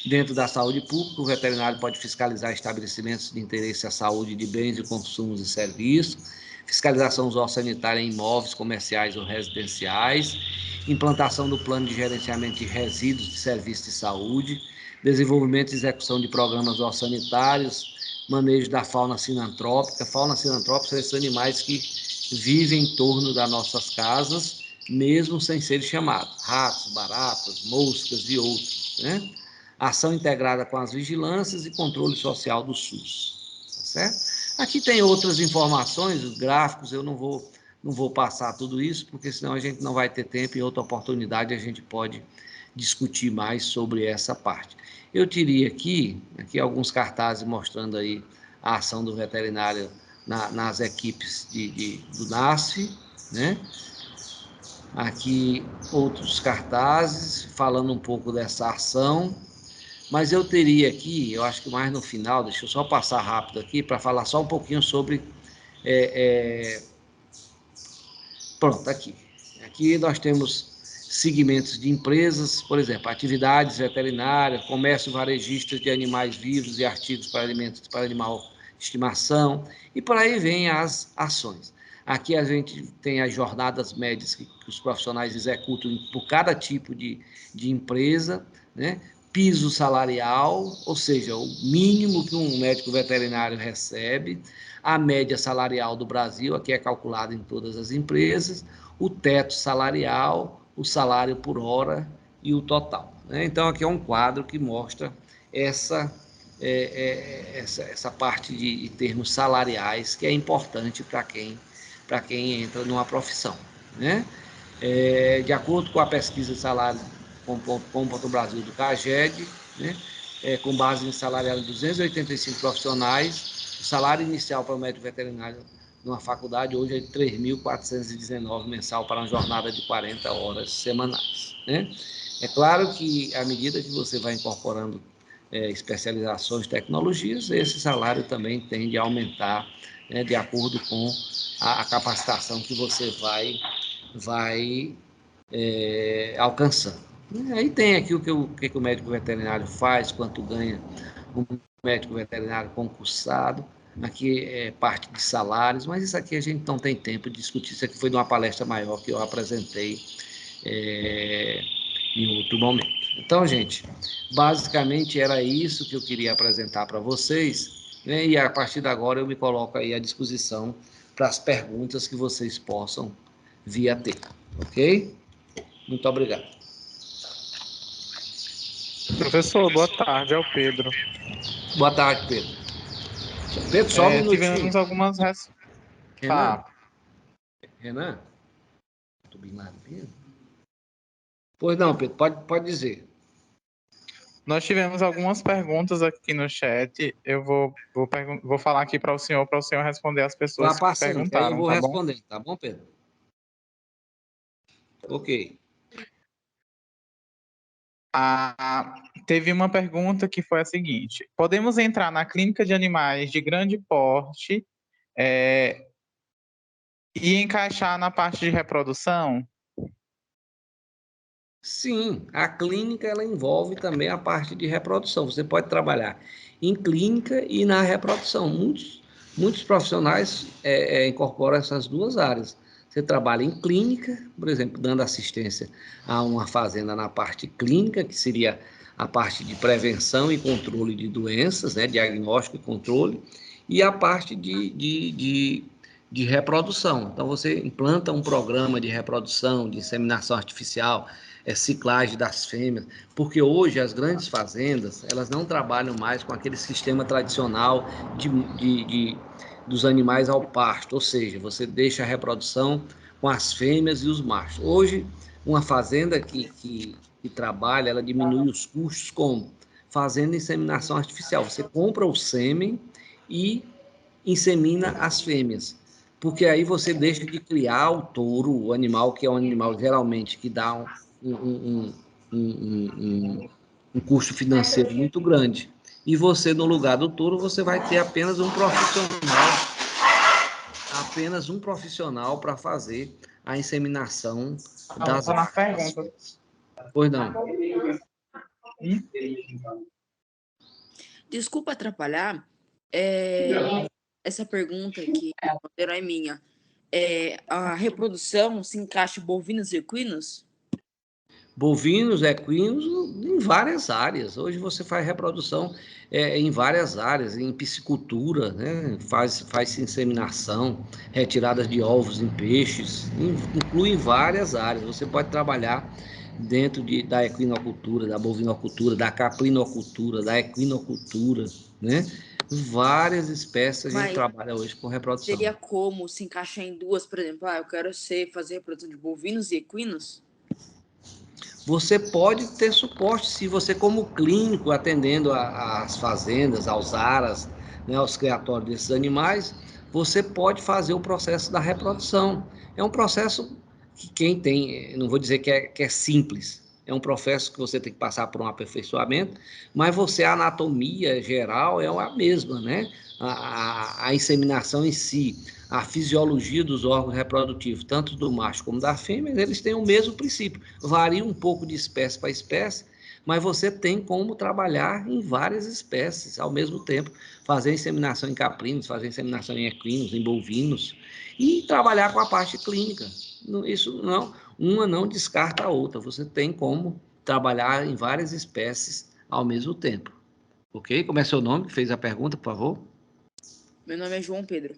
Dentro da saúde pública, o veterinário pode fiscalizar estabelecimentos de interesse à saúde de bens e consumos e serviços, fiscalização zoossanitária em imóveis comerciais ou residenciais, implantação do plano de gerenciamento de resíduos de serviços de saúde, desenvolvimento e execução de programas zoossanitários, manejo da fauna sinantrópica. Fauna sinantrópica são esses animais que vivem em torno das nossas casas, mesmo sem serem chamados, ratos, baratas, moscas e outros, né? Ação integrada com as vigilâncias e controle social do SUS, tá certo? Aqui tem outras informações, os gráficos, eu não vou passar tudo isso, porque senão a gente não vai ter tempo, e em outra oportunidade a gente pode discutir mais sobre essa parte. Eu teria aqui alguns cartazes mostrando aí a ação do veterinário nas equipes do NASF, né? Aqui outros cartazes falando um pouco dessa ação. Mas eu teria aqui, eu acho que mais no final, deixa eu só passar rápido aqui para falar só um pouquinho sobre... Pronto, aqui. Aqui nós temos segmentos de empresas, por exemplo, atividades veterinárias, comércio varejistas de animais vivos e artigos para alimentos para animal de estimação, e por aí vem as ações. Aqui a gente tem as jornadas médias que os profissionais executam por cada tipo de empresa, né? Piso salarial, ou seja, o mínimo que um médico veterinário recebe, a média salarial do Brasil, aqui é calculada em todas as empresas, o teto salarial, o salário por hora e o total, né? Então, aqui é um quadro que mostra essa parte de termos salariais, que é importante para quem entra numa profissão, né? De acordo com a pesquisa de salário com Brasil do CAGED, né, com base em salariado de 285 profissionais, o salário inicial para o médico veterinário numa faculdade hoje é de 3.419 mensal para uma jornada de 40 horas semanais, né? É claro que, à medida que você vai incorporando especializações, tecnologias, esse salário também tende a aumentar, né, de acordo com a capacitação que você vai alcançando. Aí tem aqui o que o médico veterinário faz, quanto ganha um médico veterinário concursado, aqui é parte de salários, mas isso aqui a gente não tem tempo de discutir, isso aqui foi de uma palestra maior que eu apresentei em outro momento. Então, gente, basicamente era isso que eu queria apresentar para vocês, né? E a partir de agora eu me coloco aí à disposição para as perguntas que vocês possam vir a ter, ok? Muito obrigado. Professor, boa tarde, é o Pedro. Boa tarde, Pedro. Pedro, só um minutinho. Tivemos algumas Renan? Renan? Tô bem lá, Pedro. Pois não, Pedro, pode dizer. Nós tivemos algumas perguntas aqui no chat. Eu vou falar aqui para o senhor responder as Vá pessoas que passando, que aí eu perguntaram, vou tá bom? respondendo, tá bom, Pedro? Ok. Teve uma pergunta que foi a seguinte: podemos entrar na clínica de animais de grande porte e encaixar na parte de reprodução? Sim, a clínica ela envolve também a parte de reprodução. Você pode trabalhar em clínica e na reprodução. Muitos profissionais incorporam essas duas áreas. Você trabalha em clínica, por exemplo, dando assistência a uma fazenda na parte clínica, que seria a parte de prevenção e controle de doenças, né, diagnóstico e controle, e a parte de reprodução. Então, você implanta um programa de reprodução, de inseminação artificial, ciclagem das fêmeas, porque hoje as grandes fazendas, elas não trabalham mais com aquele sistema tradicional dos animais ao pasto, ou seja, você deixa a reprodução com as fêmeas e os machos. Hoje, uma fazenda que trabalha, ela diminui os custos como? Fazendo inseminação artificial. Você compra o sêmen e insemina as fêmeas, porque aí você deixa de criar o touro, o animal que é um animal geralmente que dá um, um custo financeiro muito grande. E você, no lugar do touro, você vai ter apenas um profissional para fazer a inseminação das fêmeas. Pois não. Desculpa atrapalhar. Essa pergunta que responderam é minha. A reprodução se encaixa em bovinos e equinos? Bovinos, equinos, em várias áreas. Hoje você faz reprodução em várias áreas, em piscicultura, né? Faz inseminação, retiradas de ovos em peixes, inclui várias áreas. Você pode trabalhar dentro da equinocultura, da bovinocultura, da caprinocultura, da equinocultura, né? Várias espécies a gente Mas trabalha hoje com reprodução. teria como se encaixar em duas, por exemplo, eu quero fazer reprodução de bovinos e equinos? Você pode ter suporte, se você como clínico, atendendo às fazendas, aos aras, né, aos criatórios desses animais, você pode fazer o processo da reprodução. É um processo que quem tem, não vou dizer que é simples, é um processo que você tem que passar por um aperfeiçoamento, mas a anatomia geral é a mesma, né? A inseminação em si, a fisiologia dos órgãos reprodutivos, tanto do macho como da fêmea, eles têm o mesmo princípio. Varia um pouco de espécie para espécie, mas você tem como trabalhar em várias espécies ao mesmo tempo, fazer inseminação em caprinos, fazer inseminação em equinos, em bovinos, e trabalhar com a parte clínica. Isso não, uma não descarta a outra, você tem como trabalhar em várias espécies ao mesmo tempo. Ok? Como é seu nome, que fez a pergunta, por favor? Meu nome é João Pedro.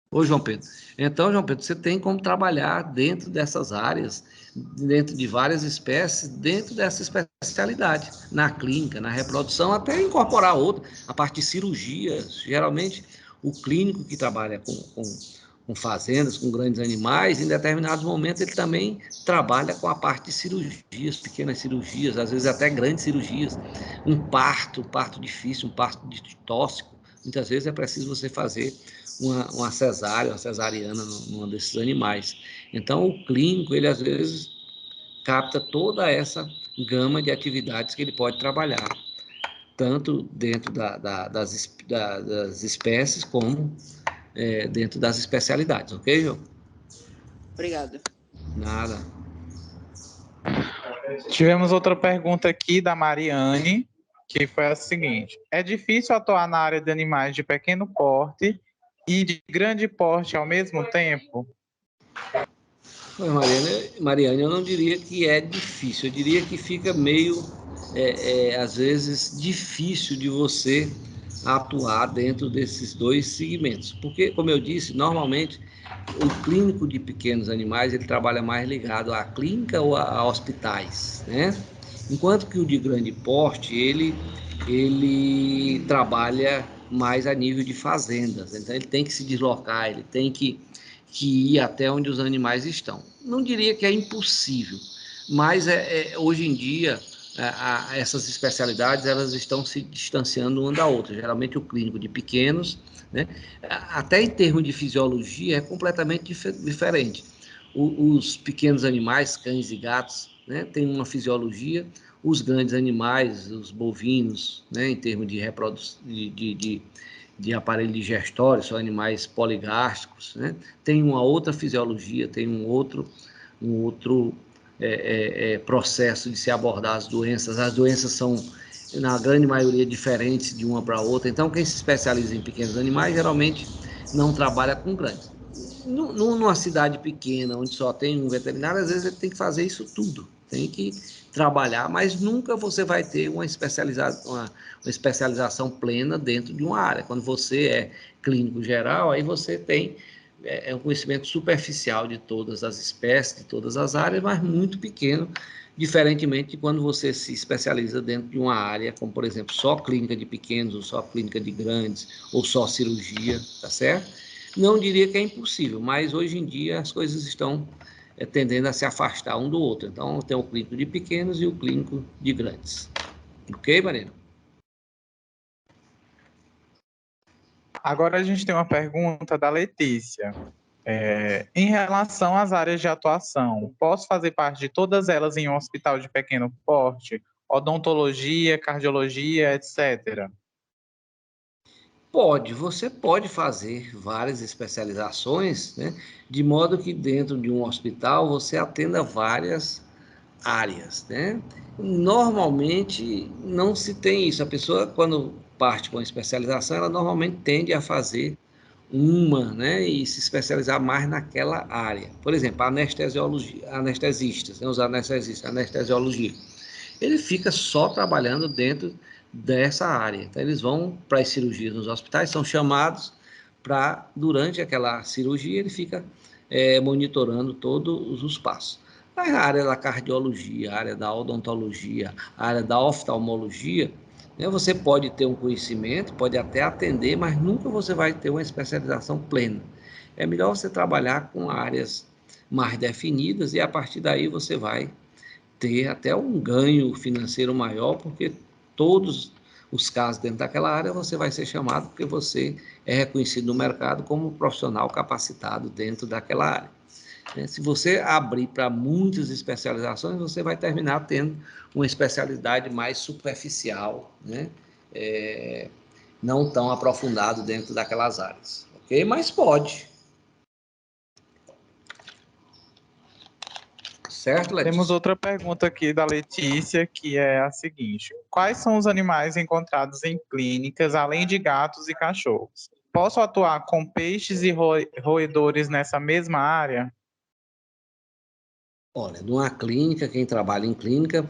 Ô, João Pedro. Então, João Pedro, você tem como trabalhar dentro dessas áreas, dentro de várias espécies, dentro dessa especialidade, na clínica, na reprodução, até incorporar outra, a parte de cirurgia. Geralmente, o clínico que trabalha com fazendas, com grandes animais, em determinados momentos ele também trabalha com a parte de cirurgias, pequenas cirurgias, às vezes até grandes cirurgias, um parto difícil, um parto tóxico. Muitas vezes é preciso você fazer uma cesárea, uma cesariana num desses animais. Então, o clínico, ele às vezes capta toda essa gama de atividades que ele pode trabalhar, tanto dentro das espécies, como dentro das especialidades, ok, João? Obrigado. Nada. Tivemos outra pergunta aqui da Mariane, que foi a seguinte: é difícil atuar na área de animais de pequeno porte e de grande porte ao mesmo tempo? Mas, Mariana, eu não diria que é difícil, eu diria que fica meio, às vezes, difícil de você atuar dentro desses dois segmentos. Porque, como eu disse, normalmente o clínico de pequenos animais ele trabalha mais ligado à clínica ou a hospitais, né? Enquanto que o de grande porte, ele trabalha mais a nível de fazendas, então ele tem que se deslocar, ele tem que ir até onde os animais estão. Não diria que é impossível, mas hoje em dia essas especialidades elas estão se distanciando uma da outra. Geralmente o clínico de pequenos, né, até em termos de fisiologia, é completamente diferente. Os pequenos animais, cães e gatos, né, têm uma fisiologia. Os grandes animais, os bovinos, né, em termos de reprodução, de aparelho digestório, são animais poligástricos, né? Tem uma outra fisiologia, tem um outro processo de se abordar as doenças. As doenças são, na grande maioria, diferentes de uma para outra. Então, quem se especializa em pequenos animais, geralmente não trabalha com grandes. Numa cidade pequena, onde só tem um veterinário, às vezes ele tem que fazer isso tudo. Tem que trabalhar, mas nunca você vai ter uma especialização plena dentro de uma área. Quando você é clínico geral, aí você tem um conhecimento superficial de todas as espécies, de todas as áreas, mas muito pequeno, diferentemente de quando você se especializa dentro de uma área, como, por exemplo, só clínica de pequenos, ou só clínica de grandes, ou só cirurgia, tá certo? Não diria que é impossível, mas hoje em dia as coisas estão tendendo a se afastar um do outro. Então, tem o clínico de pequenos e o clínico de grandes. Ok, Marina? Agora a gente tem uma pergunta da Letícia. Em relação às áreas de atuação, posso fazer parte de todas elas em um hospital de pequeno porte? Odontologia, cardiologia, etc. Você pode fazer várias especializações, né? De modo que dentro de um hospital você atenda várias áreas, né? Normalmente não se tem isso. A pessoa, quando parte com a especialização, ela normalmente tende a fazer uma, né, e se especializar mais naquela área. Por exemplo, a anestesiologia, anestesistas, né, os anestesistas, anestesiologia. Ele fica só trabalhando dentro dessa área. Então, eles vão para as cirurgias nos hospitais, são chamados para, durante aquela cirurgia, ele fica monitorando todos os passos. Mas a área da cardiologia, a área da odontologia, a área da oftalmologia, né, você pode ter um conhecimento, pode até atender, mas nunca você vai ter uma especialização plena. É melhor você trabalhar com áreas mais definidas e a partir daí você vai ter até um ganho financeiro maior, porque todos os casos dentro daquela área você vai ser chamado porque você é reconhecido no mercado como um profissional capacitado dentro daquela área. Se você abrir para muitas especializações, você vai terminar tendo uma especialidade mais superficial, né? Não tão aprofundado dentro daquelas áreas, ok? Mas pode. Certo, Letícia? Temos outra pergunta aqui da Letícia, que é a seguinte: quais são os animais encontrados em clínicas, além de gatos e cachorros? Posso atuar com peixes e roedores nessa mesma área? Olha, numa clínica, quem trabalha em clínica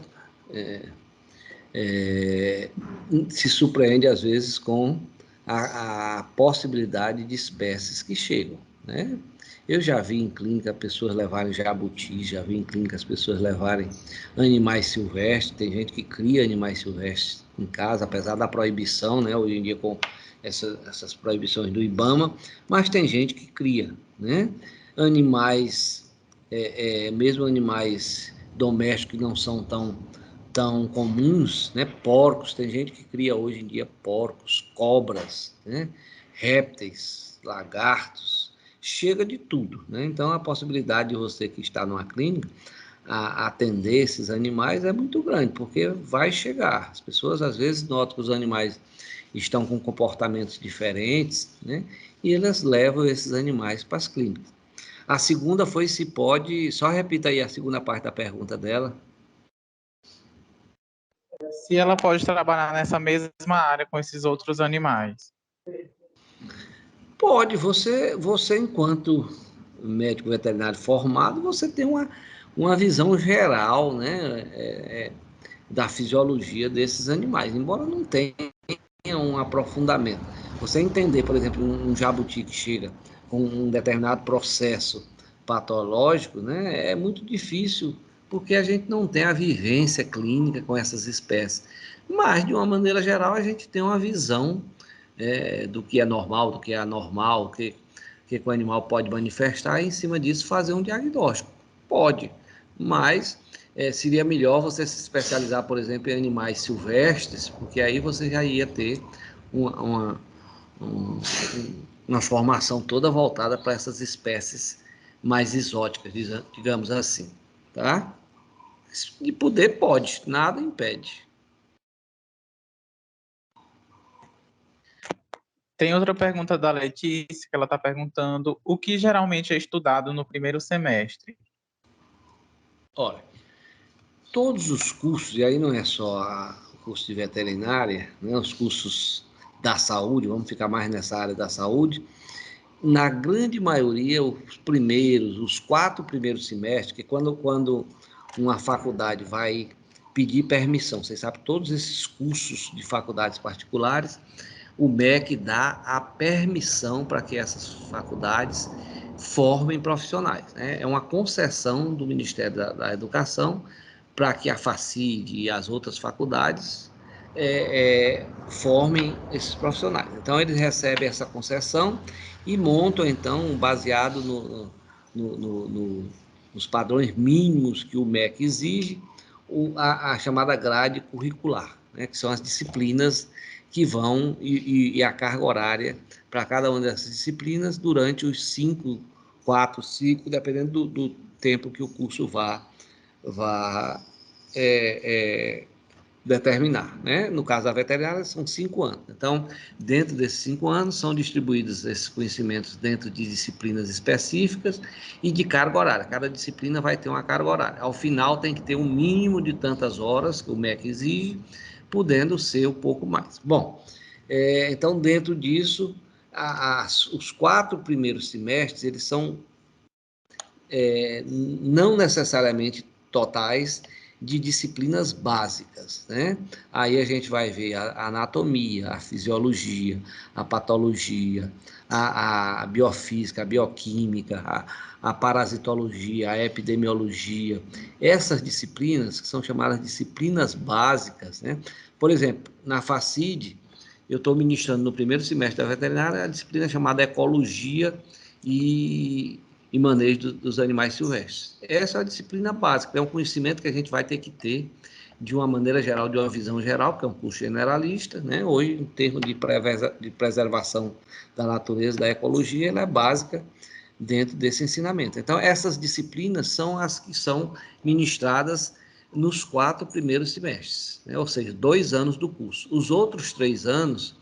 se surpreende às vezes com a possibilidade de espécies que chegam, né? Eu já vi em clínica pessoas levarem jabutis, já vi em clínica as pessoas levarem animais silvestres, tem gente que cria animais silvestres em casa, apesar da proibição, né? Hoje em dia com essas proibições do IBAMA, mas tem gente que cria, né? Animais, mesmo animais domésticos que não são tão comuns, né? Porcos, tem gente que cria hoje em dia porcos, cobras, né? Répteis, lagartos, chega de tudo, né? Então a possibilidade de você que está numa clínica a atender esses animais é muito grande, porque vai chegar. As pessoas às vezes notam que os animais estão com comportamentos diferentes, né? E elas levam esses animais para as clínicas. A segunda foi se pode, só repita aí a segunda parte da pergunta dela. Se ela pode trabalhar nessa mesma área com esses outros animais. Pode, você enquanto médico veterinário formado, você tem uma visão geral, né, da fisiologia desses animais, embora não tenha um aprofundamento. Você entender, por exemplo, um jabuti que chega com um determinado processo patológico, né, é muito difícil, porque a gente não tem a vivência clínica com essas espécies. Mas, de uma maneira geral, a gente tem uma visão do que é normal, do que é anormal, que o animal pode manifestar, e em cima disso fazer um diagnóstico. Pode, mas seria melhor você se especializar, por exemplo, em animais silvestres, porque aí você já ia ter uma, um, uma formação toda voltada para essas espécies mais exóticas, digamos assim, tá? De poder pode, nada impede. Tem outra pergunta da Letícia, que ela está perguntando o que geralmente é estudado no primeiro semestre. Olha, todos os cursos, e aí não é só o curso de veterinária, né, os cursos da saúde, vamos ficar mais nessa área da saúde, na grande maioria, os 4 primeiros semestres, que quando uma faculdade vai pedir permissão, vocês sabem, todos esses cursos de faculdades particulares, o MEC dá a permissão para que essas faculdades formem profissionais, né? É uma concessão do Ministério da Educação para que a FACID e as outras faculdades formem esses profissionais. Então, eles recebem essa concessão e montam, então, baseado nos padrões mínimos que o MEC exige, a chamada grade curricular, né, que são as disciplinas que vão e a carga horária para cada uma dessas disciplinas durante os 5, 4, 5, dependendo do tempo que o curso vá determinar, né? No caso da veterinária, são 5 anos. Então, dentro desses 5 anos, são distribuídos esses conhecimentos dentro de disciplinas específicas e de carga horária. Cada disciplina vai ter uma carga horária. Ao final, tem que ter um mínimo de tantas horas que o MEC exige, podendo ser um pouco mais. Bom, então, dentro disso, os 4 primeiros semestres, eles são não necessariamente totais, de disciplinas básicas, né? Aí a gente vai ver a anatomia, a fisiologia, a patologia, a biofísica, a bioquímica, a parasitologia, a epidemiologia. Essas disciplinas, que são chamadas disciplinas básicas, né? Por exemplo, na FACID, eu estou ministrando no primeiro semestre da veterinária a disciplina chamada ecologia e manejo dos animais silvestres. Essa é a disciplina básica, é um conhecimento que a gente vai ter que ter de uma maneira geral, de uma visão geral, porque é um curso generalista, né? Hoje, em termos de preservação da natureza, da ecologia, ela é básica dentro desse ensinamento. Então, essas disciplinas são as que são ministradas nos 4 primeiros semestres, né? Ou seja, 2 anos do curso. Os outros 3 anos,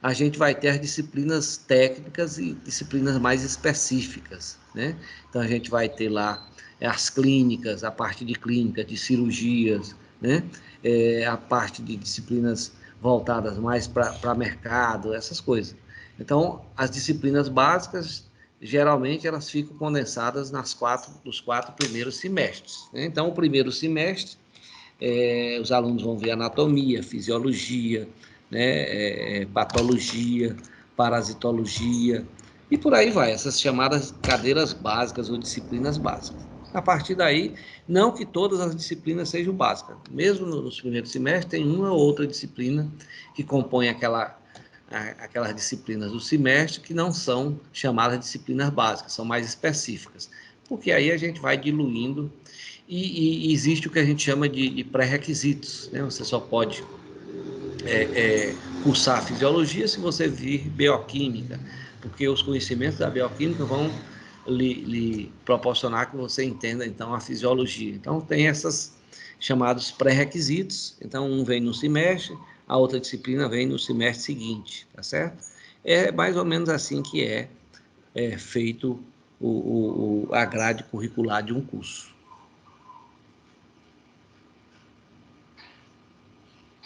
a gente vai ter as disciplinas técnicas e disciplinas mais específicas, né? Então, a gente vai ter lá as clínicas, a parte de clínica, de cirurgias, né? A parte de disciplinas voltadas mais para mercado, essas coisas. Então, as disciplinas básicas, geralmente, elas ficam condensadas nos 4 primeiros semestres, né? Então, o primeiro semestre, os alunos vão ver anatomia, fisiologia, né, patologia, parasitologia, e por aí vai, essas chamadas cadeiras básicas ou disciplinas básicas. A partir daí, não que todas as disciplinas sejam básicas, mesmo nos primeiros semestres, tem uma ou outra disciplina que compõe aquelas disciplinas do semestre que não são chamadas disciplinas básicas, são mais específicas, porque aí a gente vai diluindo e existe o que a gente chama de pré-requisitos, né? Você só pode cursar fisiologia se você vir bioquímica, porque os conhecimentos da bioquímica vão lhe proporcionar que você entenda, então, a fisiologia. Então, tem esses chamados pré-requisitos, então, um vem no semestre, a outra disciplina vem no semestre seguinte, tá certo? É mais ou menos assim que é feito a grade curricular de um curso.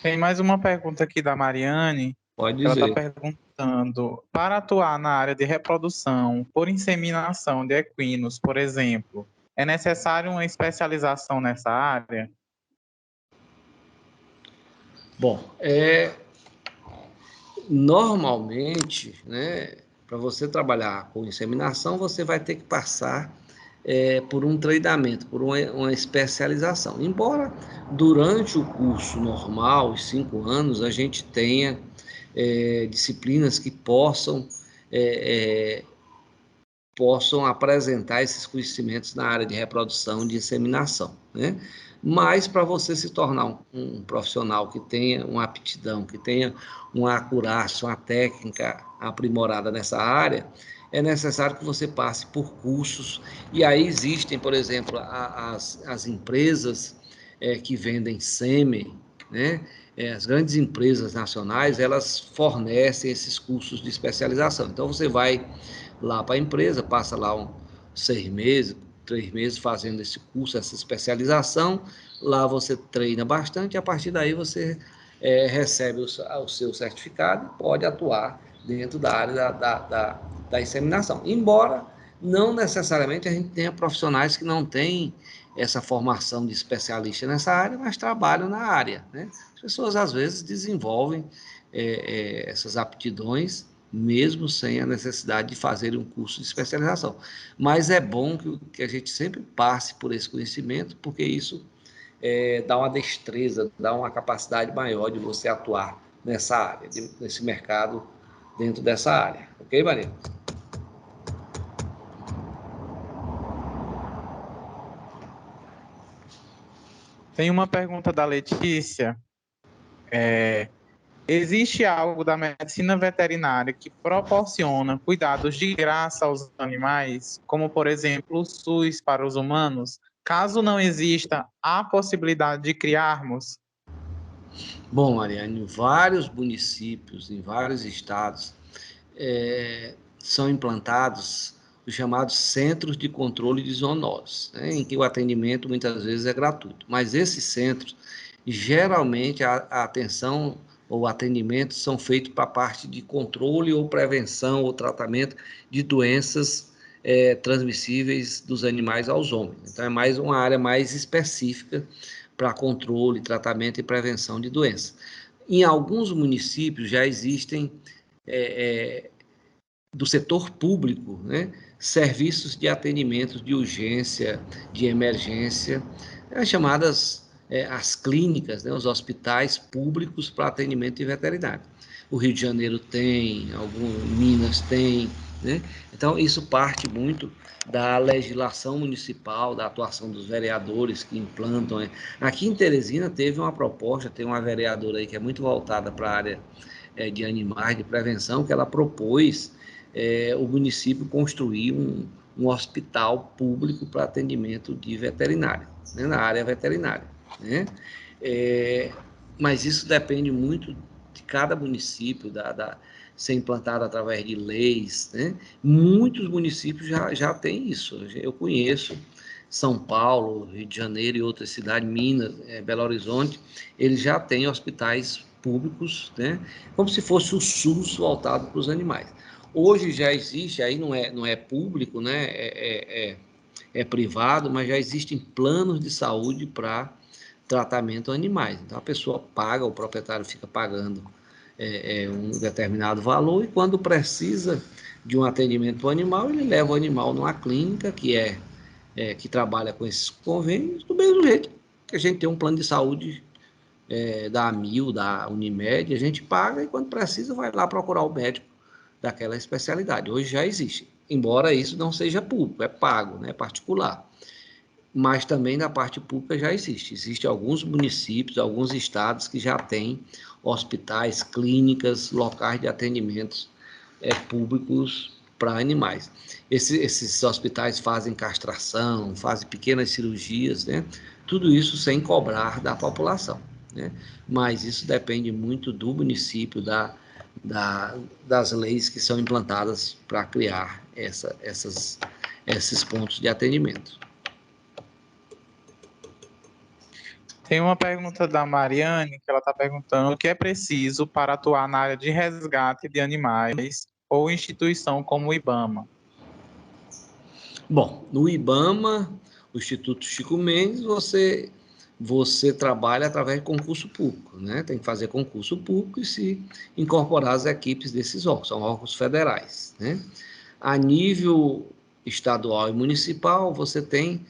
Tem mais uma pergunta aqui da Mariane. Pode Ela está dizer. perguntando: para atuar na área de reprodução por inseminação de equinos, por exemplo, é necessário uma especialização nessa área? Bom, normalmente, né, para você trabalhar com inseminação, você vai ter que passar por um treinamento, por uma especialização. Embora durante o curso normal, os 5 anos, a gente tenha disciplinas que possam apresentar esses conhecimentos na área de reprodução e de inseminação, né? Mas para você se tornar um profissional que tenha uma aptidão, que tenha uma acurácia, uma técnica aprimorada nessa área, é necessário que você passe por cursos. E aí existem, por exemplo, as empresas que vendem sêmen, né? As grandes empresas nacionais, elas fornecem esses cursos de especialização. Então, você vai lá para a empresa, passa lá 6 meses, 3 meses fazendo esse curso, essa especialização. Lá você treina bastante, e a partir daí você recebe o seu certificado e pode atuar dentro da área da inseminação. Embora não necessariamente a gente tenha profissionais que não têm essa formação de especialista nessa área, mas trabalham na área, né? As pessoas às vezes desenvolvem essas aptidões mesmo sem a necessidade de fazer um curso de especialização. Mas é bom que a gente sempre passe por esse conhecimento, porque isso dá uma destreza, dá uma capacidade maior de você atuar nessa área, nesse mercado, dentro dessa área. Ok, Maria? Tem uma pergunta da Letícia. Existe algo da medicina veterinária que proporciona cuidados de graça aos animais, como, por exemplo, o SUS para os humanos? Caso não exista a possibilidade de criarmos? Bom, Mariana, em vários municípios, em vários estados, são implantados os chamados centros de controle de zoonoses, né, em que o atendimento muitas vezes é gratuito. Mas esses centros, geralmente, a atenção ou o atendimento são feitos para a parte de controle ou prevenção ou tratamento de doenças transmissíveis dos animais aos homens. Então, é mais uma área mais específica para controle, tratamento e prevenção de doenças. Em alguns municípios já existem do setor público, né, serviços de atendimento de urgência, de emergência, chamadas as clínicas, né, os hospitais públicos para atendimento de veterinário. O Rio de Janeiro tem, Minas tem, né? Então isso parte muito da legislação municipal, da atuação dos vereadores que implantam. Né? Aqui em Teresina teve uma proposta, tem uma vereadora aí que é muito voltada para a área de animais, de prevenção, que ela propôs o município construir um hospital público para atendimento de veterinário, né, na área veterinária. Né? Mas isso depende muito de cada município, ser implantado através de leis. Né? Muitos municípios já têm isso. Eu conheço São Paulo, Rio de Janeiro e outras cidades, Minas, Belo Horizonte, eles já têm hospitais públicos, né? Como se fosse o SUS voltado para os animais. Hoje já existe, aí não é público, né? É privado, mas já existem planos de saúde para tratamento a animais. Então a pessoa paga, o proprietário fica pagando um determinado valor e quando precisa de um atendimento animal, ele leva o animal numa clínica que trabalha com esses convênios, do mesmo jeito que a gente tem um plano de saúde da AMIL, da Unimed, a gente paga e quando precisa vai lá procurar o médico daquela especialidade. Hoje já existe, embora isso não seja público, é pago, né, é particular. Mas também na parte pública já existe. Existem alguns municípios, alguns estados que já têm hospitais, clínicas, locais de atendimentos públicos para animais. Esses hospitais fazem castração, fazem pequenas cirurgias, né? Tudo isso sem cobrar da população. Né? Mas isso depende muito do município, das leis que são implantadas para criar esses pontos de atendimento. Tem uma pergunta da Mariane, que ela está perguntando o que é preciso para atuar na área de resgate de animais ou instituição como o IBAMA. Bom, no IBAMA, o Instituto Chico Mendes, você trabalha através de concurso público, né? Tem que fazer concurso público e se incorporar às equipes desses órgãos, são órgãos federais, né? A nível estadual e municipal, você tem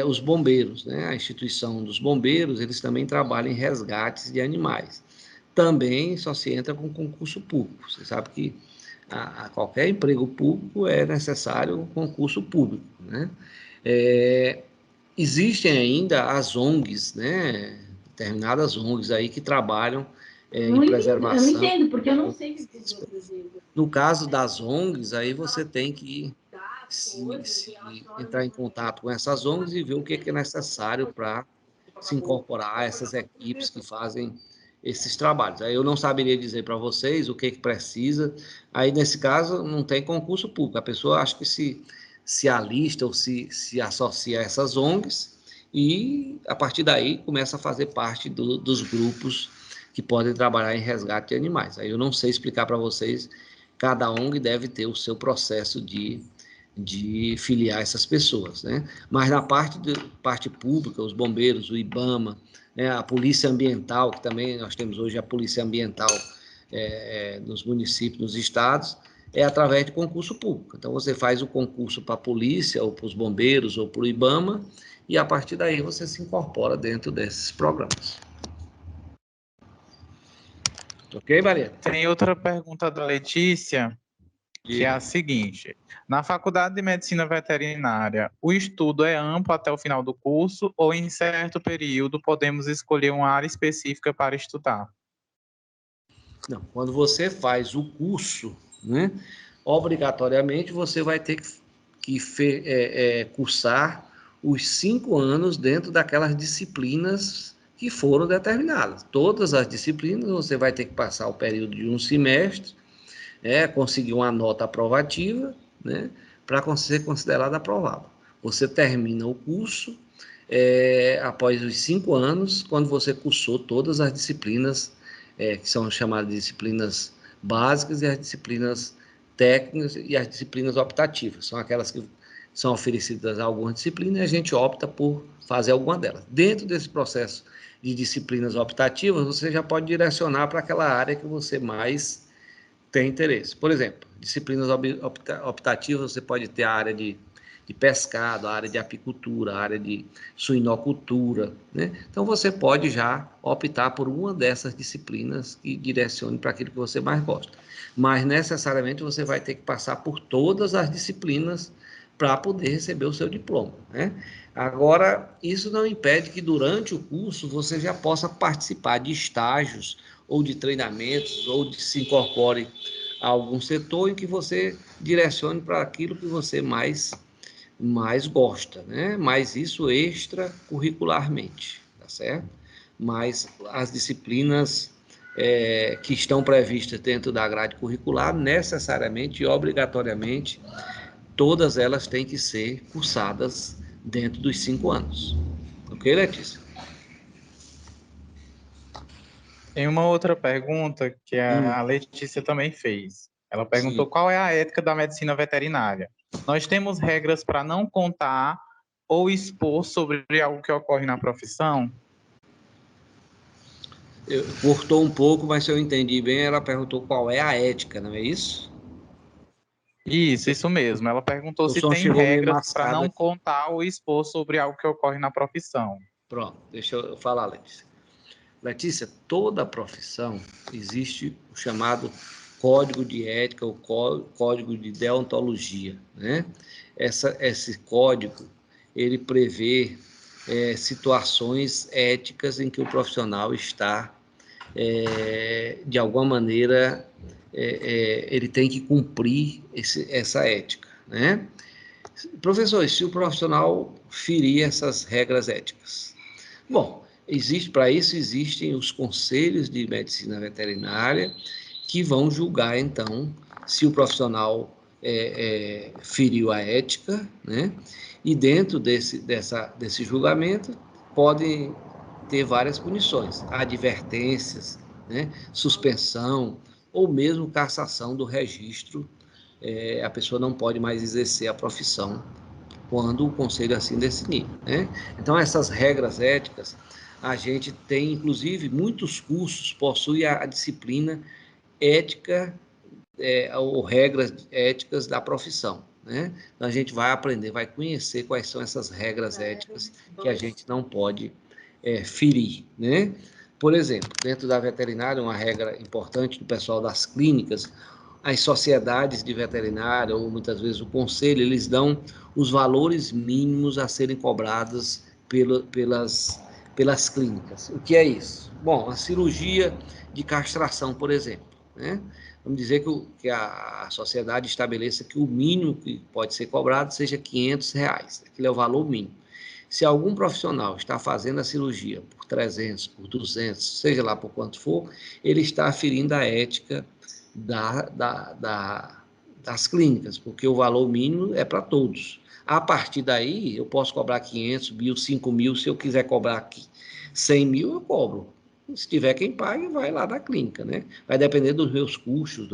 os bombeiros, né? A instituição dos bombeiros, eles também trabalham em resgates de animais. Também só se entra com concurso público. Você sabe que a qualquer emprego público é necessário um concurso público, né? Existem ainda as ONGs, né? Determinadas ONGs aí que trabalham em preservação. Eu não entendo, porque eu não sei o que vocês estão fazendo. No caso das ONGs, aí você tem que entrar em contato com essas ONGs e ver o que é necessário para se incorporar a essas equipes que fazem esses trabalhos. Aí eu não saberia dizer para vocês o que precisa. Aí, nesse caso, não tem concurso público. A pessoa acha que se alista ou se associa a essas ONGs e, a partir daí, começa a fazer parte dos grupos que podem trabalhar em resgate de animais. Aí eu não sei explicar para vocês, cada ONG deve ter o seu processo de filiar essas pessoas, né? Mas na parte pública, os bombeiros, o IBAMA, né, a Polícia Ambiental, que também nós temos hoje a Polícia Ambiental nos municípios, nos estados, é através de concurso público. Então, você faz o concurso para a polícia, ou para os bombeiros, ou para o IBAMA, e a partir daí você se incorpora dentro desses programas. Ok, Maria? Tem outra pergunta da Letícia, que é a seguinte: na Faculdade de Medicina Veterinária, o estudo é amplo até o final do curso ou em certo período podemos escolher uma área específica para estudar? Não, quando você faz o curso, né, obrigatoriamente você vai ter que cursar os 5 anos dentro daquelas disciplinas que foram determinadas. Todas as disciplinas você vai ter que passar o período de um semestre, conseguir uma nota aprovativa, né, para ser considerado aprovado. Você termina o curso após os 5 anos, quando você cursou todas as disciplinas que são chamadas de disciplinas básicas e as disciplinas técnicas e as disciplinas optativas. São aquelas que são oferecidas a algumas disciplinas e a gente opta por fazer alguma delas. Dentro desse processo de disciplinas optativas, você já pode direcionar para aquela área que você mais tem interesse. Por exemplo, disciplinas optativas, você pode ter a área de pescado, a área de apicultura, a área de suinocultura, né? Então, você pode já optar por uma dessas disciplinas que direcione para aquilo que você mais gosta. Mas, necessariamente, você vai ter que passar por todas as disciplinas para poder receber o seu diploma, né? Agora, isso não impede que, durante o curso, você já possa participar de estágios ou de treinamentos, ou de se incorpore a algum setor em que você direcione para aquilo que você mais gosta, né? Mas isso extracurricularmente, tá certo? Mas as disciplinas que estão previstas dentro da grade curricular, necessariamente e obrigatoriamente, todas elas têm que ser cursadas dentro dos 5 anos. Ok, Letícia? Tem uma outra pergunta que a Letícia também fez. Ela perguntou Sim. qual é a ética da medicina veterinária. Nós temos regras para não contar ou expor sobre algo que ocorre na profissão? Cortou um pouco, mas se eu entendi bem, ela perguntou qual é a ética, não é isso? Isso mesmo. Ela perguntou O se som tem chegou meio regras para mascado não aqui. contar ou expor sobre algo que ocorre na profissão. Pronto, deixa eu falar, Letícia. Letícia, toda profissão existe o chamado código de ética, o código de deontologia, né? Esse código, ele prevê situações éticas em que o profissional está, de alguma maneira, ele tem que cumprir essa ética, né? Professor, se o profissional ferir essas regras éticas? Bom, para isso existem os conselhos de medicina veterinária que vão julgar, então, se o profissional feriu a ética, né? E dentro desse julgamento, podem ter várias punições, advertências, né, suspensão ou mesmo cassação do registro. A pessoa não pode mais exercer a profissão quando o conselho assim definir, né? Então, essas regras éticas, a gente tem, inclusive, muitos cursos possuem a disciplina ética, ou regras éticas da profissão, né? Então, a gente vai aprender, vai conhecer quais são essas regras éticas que a gente não pode ferir, né? Por exemplo, dentro da veterinária, uma regra importante do pessoal das clínicas, as sociedades de veterinária, ou muitas vezes o conselho, eles dão os valores mínimos a serem cobrados pelas clínicas. O que é isso? Bom, a cirurgia de castração, por exemplo, né? Vamos dizer que a sociedade estabeleça que o mínimo que pode ser cobrado seja R$ 500. Aquele é o valor mínimo. Se algum profissional está fazendo a cirurgia por 300, por 200, seja lá por quanto for, ele está ferindo a ética das clínicas, porque o valor mínimo é para todos. A partir daí, eu posso cobrar 500 mil, 5 mil, se eu quiser cobrar aqui 100 mil, eu cobro. Se tiver quem pague, vai lá da clínica, né? Vai depender dos meus custos,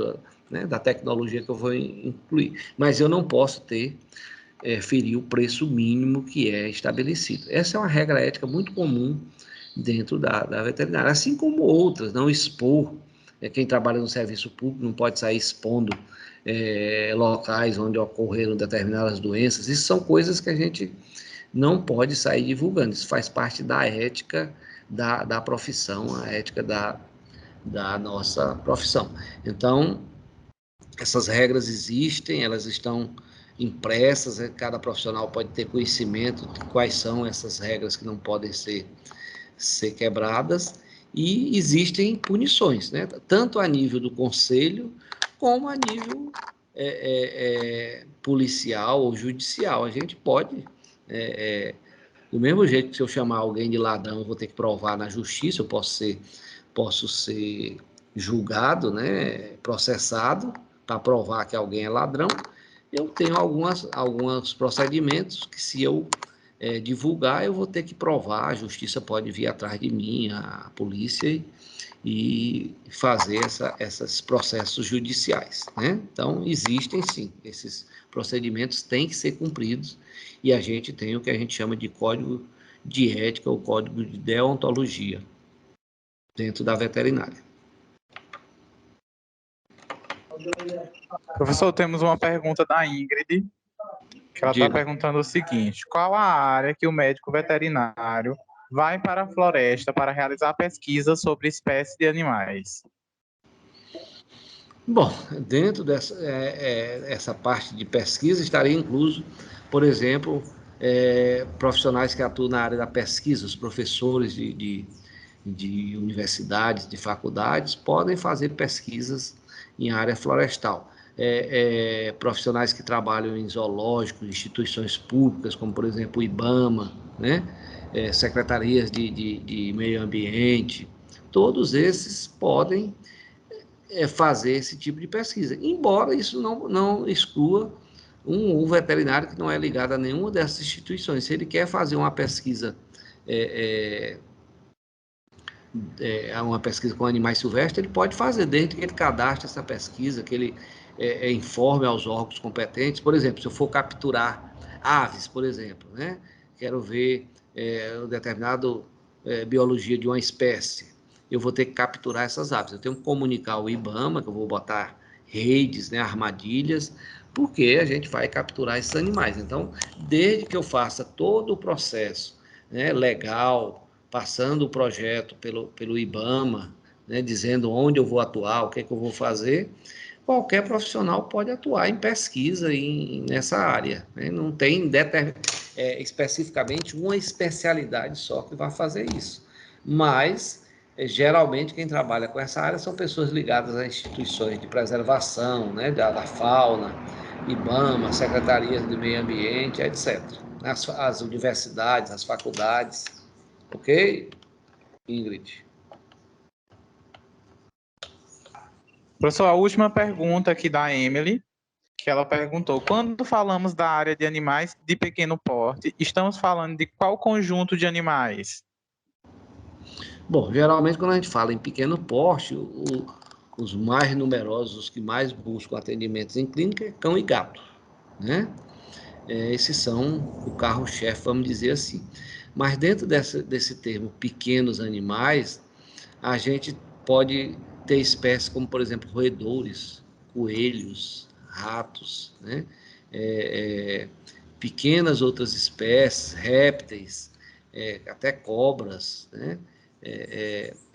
da tecnologia que eu vou incluir. Mas eu não posso ferir o preço mínimo que é estabelecido. Essa é uma regra ética muito comum dentro da veterinária, assim como outras, não expor. Quem trabalha no serviço público não pode sair expondo locais onde ocorreram determinadas doenças. Isso são coisas que a gente não pode sair divulgando. Isso faz parte da ética da profissão, a ética da nossa profissão. Então, essas regras existem, elas estão impressas, cada profissional pode ter conhecimento de quais são essas regras que não podem ser quebradas, e existem punições, né? Tanto a nível do conselho, como a nível policial ou judicial. A gente pode, do mesmo jeito que se eu chamar alguém de ladrão, eu vou ter que provar na justiça, eu posso ser julgado, né, processado, para provar que alguém é ladrão. Eu tenho alguns procedimentos que, se eu divulgar, eu vou ter que provar, a justiça pode vir atrás de mim, a polícia, e fazer esses processos judiciais, né? Então, existem sim, esses procedimentos têm que ser cumpridos, e a gente tem o que a gente chama de código de ética ou código de deontologia dentro da veterinária. Professor, temos uma pergunta da Ingrid, que ela está perguntando o seguinte: qual a área que o médico veterinário vai para a floresta para realizar pesquisa sobre espécies de animais? Bom, dentro essa parte de pesquisa estaria incluso, por exemplo, profissionais que atuam na área da pesquisa, os professores de universidades, de faculdades, podem fazer pesquisas em área florestal. Profissionais que trabalham em zoológicos, instituições públicas, como, por exemplo, o IBAMA, né? Secretarias de meio ambiente, todos esses podem fazer esse tipo de pesquisa, embora isso não exclua um veterinário que não é ligado a nenhuma dessas instituições. Se ele quer fazer uma pesquisa uma pesquisa com animais silvestres, ele pode fazer, desde que ele cadastre essa pesquisa, que ele informe aos órgãos competentes. Por exemplo, se eu for capturar aves, por exemplo, né? Quero ver determinada biologia de uma espécie, eu vou ter que capturar essas aves. Eu tenho que comunicar ao IBAMA, que eu vou botar redes, né, armadilhas, porque a gente vai capturar esses animais. Então, desde que eu faça todo o processo, né, legal, passando o projeto pelo IBAMA, né, dizendo onde eu vou atuar, o que é que eu vou fazer, qualquer profissional pode atuar em pesquisa nessa área, né? Não tem especificamente uma especialidade só que vai fazer isso. Mas, geralmente, quem trabalha com essa área são pessoas ligadas a instituições de preservação, né, da fauna, IBAMA, secretarias de meio ambiente, etc. As universidades, as faculdades. Ok, Ingrid? Professor, a última pergunta aqui da Emily. que ela perguntou: quando falamos da área de animais de pequeno porte, estamos falando de qual conjunto de animais? Bom, geralmente quando a gente fala em pequeno porte, os mais numerosos, os que mais buscam atendimentos em clínica é cão e gato, né? Esses são o carro-chefe, vamos dizer assim. Mas dentro desse termo pequenos animais, a gente pode ter espécies como, por exemplo, roedores, coelhos, ratos, né? Pequenas outras espécies, répteis, até cobras, né?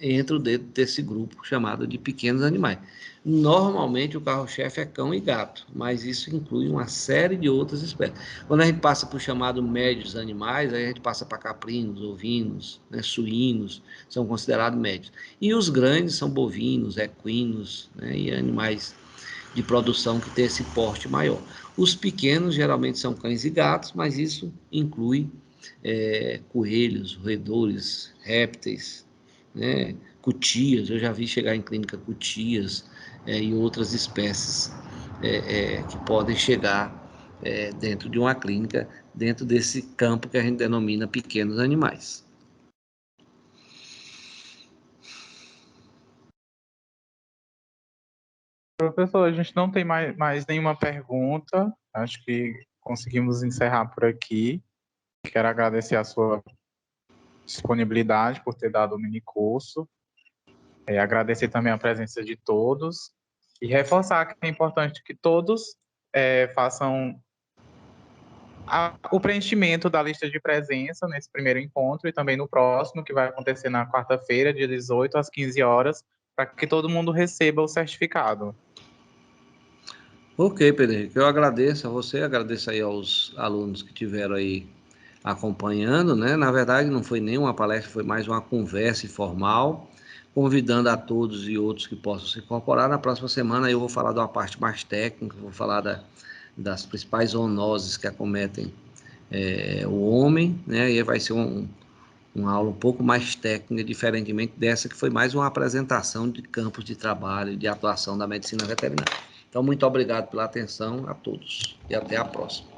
Entram dentro desse grupo chamado de pequenos animais. Normalmente o carro-chefe é cão e gato, mas isso inclui uma série de outras espécies. Quando a gente passa para o chamado médios animais, aí a gente passa para caprinos, ovinos, né, suínos, são considerados médios. E os grandes são bovinos, equinos, né, e animais de produção que tem esse porte maior. Os pequenos geralmente são cães e gatos, mas isso inclui coelhos, roedores, répteis, né, cutias. Eu já vi chegar em clínica cutias e outras espécies que podem chegar dentro de uma clínica, dentro desse campo que a gente denomina pequenos animais. Professor, a gente não tem mais nenhuma pergunta. Acho que conseguimos encerrar por aqui. Quero agradecer a sua disponibilidade por ter dado o minicurso. Agradecer também a presença de todos e reforçar que é importante que todos façam o preenchimento da lista de presença nesse primeiro encontro e também no próximo, que vai acontecer na quarta-feira, dia 18, às 15 horas, para que todo mundo receba o certificado. Ok, Pedro Henrique, eu agradeço a você, agradeço aí aos alunos que tiveram aí acompanhando, né? Na verdade, não foi nenhuma palestra, foi mais uma conversa informal, convidando a todos e outros que possam se incorporar. Na próxima semana eu vou falar de uma parte mais técnica, vou falar das principais zoonoses que acometem o homem, né? E vai ser uma aula um pouco mais técnica, diferentemente dessa que foi mais uma apresentação de campos de trabalho, de atuação da medicina veterinária. Então, muito obrigado pela atenção a todos e até a próxima.